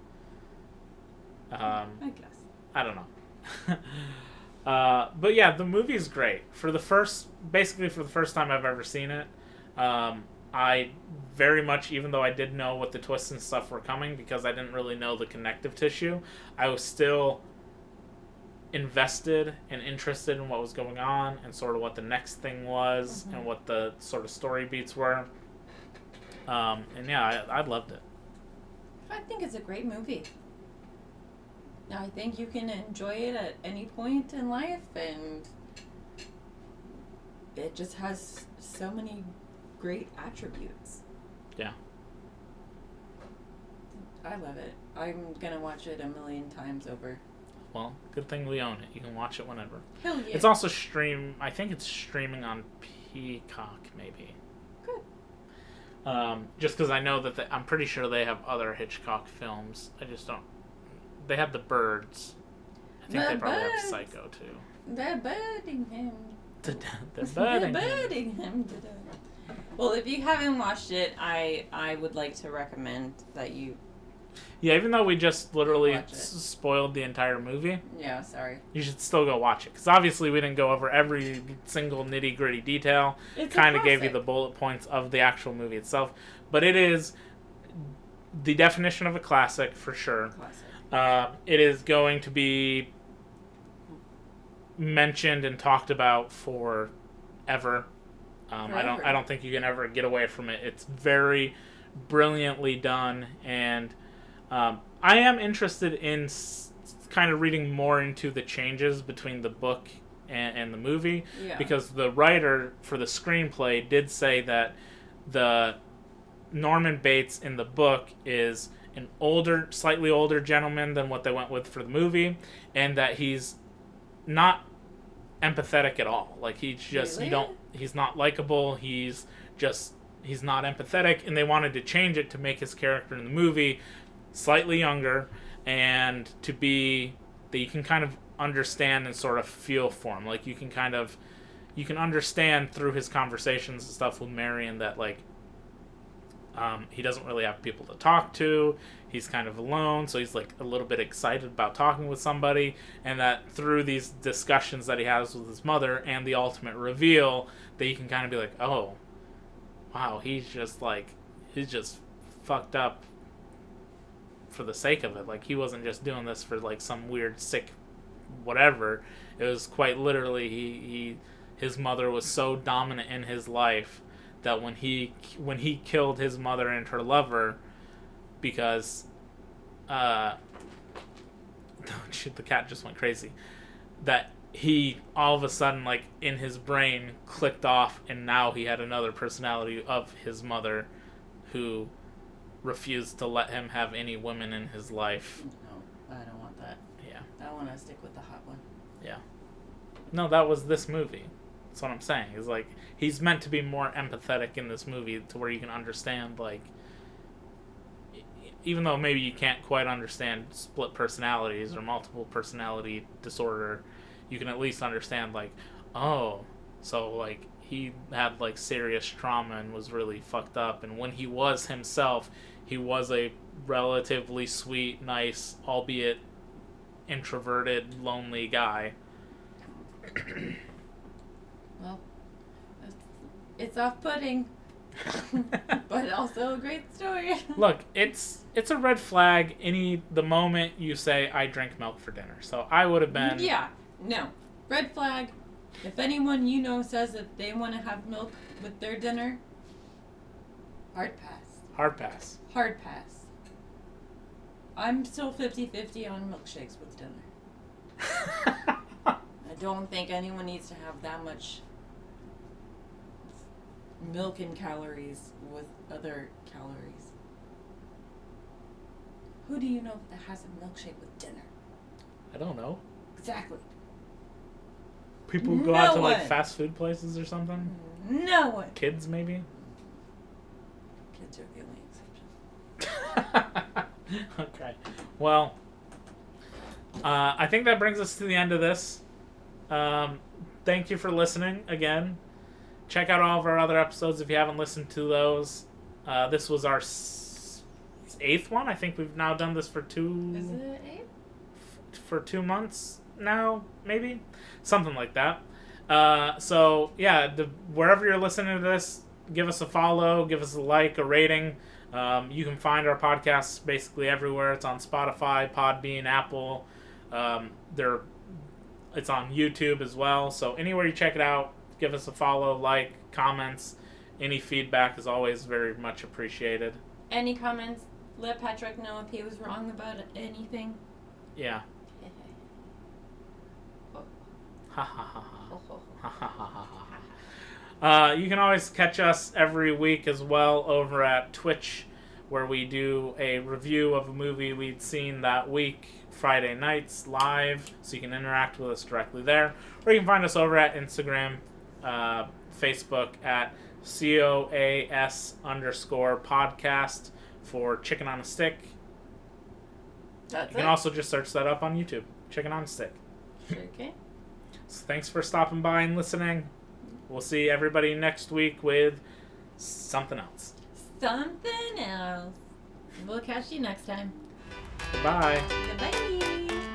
I guess. I don't know. But yeah, the movie's great. Basically for the first time I've ever seen it, I very much, even though I did know what the twists and stuff were coming, because I didn't really know the connective tissue, I was still invested and interested in what was going on and sort of what the next thing was and what the sort of story beats were. And yeah, I loved it. I think it's a great movie. I think you can enjoy it at any point in life, and it just has so many great attributes. Yeah. I love it. I'm gonna watch it 1,000,000 times over. Well, good thing we own it. You can watch it whenever. Hell yeah. It's also I think it's streaming on Peacock, maybe. Good. Just because I know that I'm pretty sure they have other Hitchcock films. I just don't. They have The Birds. I think The they probably have Birds. Psycho too. They're birding him. They're They're birding. birding him. Well, if you haven't watched it, I would like to recommend that you. Yeah, even though we just literally Watch it. spoiled the entire movie, Yeah, sorry. you should still go watch it. Because obviously we didn't go over every single nitty gritty detail. It's Kind of gave you classic. the bullet points of the actual movie itself. But it is the definition of a classic for sure. Classic. It is going to be mentioned and talked about forever. I don't think you can ever get away from it. It's very brilliantly done, and I am interested in kind of reading more into the changes between the book and the movie, Yeah. because the writer for the screenplay did say that the Norman Bates in the book is an slightly older gentleman than what they went with for the movie, and that he's not empathetic at all. Like, he's just Really? he's not likable. He's not empathetic, and they wanted to change it to make his character in the movie slightly younger, and to be that you can kind of understand and sort of feel for him. Like, you you can understand through his conversations and stuff with Marion that, like, he doesn't really have people to talk to. He's kind of alone, so he's, like, a little bit excited about talking with somebody, and that through these discussions that he has with his mother and the ultimate reveal, that you can kind of be like, oh, wow, he's just fucked up for the sake of it. Like, he wasn't just doing this for, like, some weird, sick whatever. It was quite literally his mother was so dominant in his life that when he killed his mother and her lover, because shit, the cat just went crazy, that he all of a sudden, like, in his brain clicked off, and now he had another personality of his mother who refused to let him have any women in his life. No, I don't want that. Yeah. I want to stick with the hot one. Yeah. No, that was this movie. That's what I'm saying. Is, like, he's meant to be more empathetic in this movie to where you can understand, like, even though maybe you can't quite understand split personalities or multiple personality disorder, you can at least understand, like, oh, so, like, he had, like, serious trauma and was really fucked up, and when he was himself, he was a relatively sweet, nice, albeit introverted, lonely guy. Well, it's off-putting, but also a great story. Look, it's a red flag the moment you say, I drink milk for dinner. So I would have been... Yeah, no. Red flag. If anyone you know says that they want to have milk with their dinner, hard pass. Hard pass. Hard pass. I'm still 50-50 on milkshakes with dinner. I don't think anyone needs to have that much milk and calories with other calories. Who do you know that has a milkshake with dinner? I don't know. Exactly. People who go out to, like, one. fast food places or something? No one. Kids, maybe? Kids are the only exception. Okay. Well, I think that brings us to the end of this. Thank you for listening again. Check out all of our other episodes if you haven't listened to those. This was our 8th one. I think we've now done this for 2... Is it 8? For 2 months now, maybe? Something like that. So, yeah, wherever you're listening to this, give us a follow, give us a like, a rating. You can find our podcasts basically everywhere. It's on Spotify, Podbean, Apple. It's on YouTube as well. So anywhere you check it out, give us a follow, like, comments. Any feedback is always very much appreciated. Any comments? Let Patrick know if he was wrong about anything. Yeah. Ha ha ha ha. You can always catch us every week as well over at Twitch, where we do a review of a movie we'd seen that week, Friday nights, live, so you can interact with us directly there. Or you can find us over at Instagram, Facebook at COAS_podcast for Chicken on a Stick. That's You can also just search that up on YouTube, Chicken on a Stick. Okay. So thanks for stopping by and listening. We'll see everybody next week with something else. Something else. We'll catch you next time. Bye. Goodbye.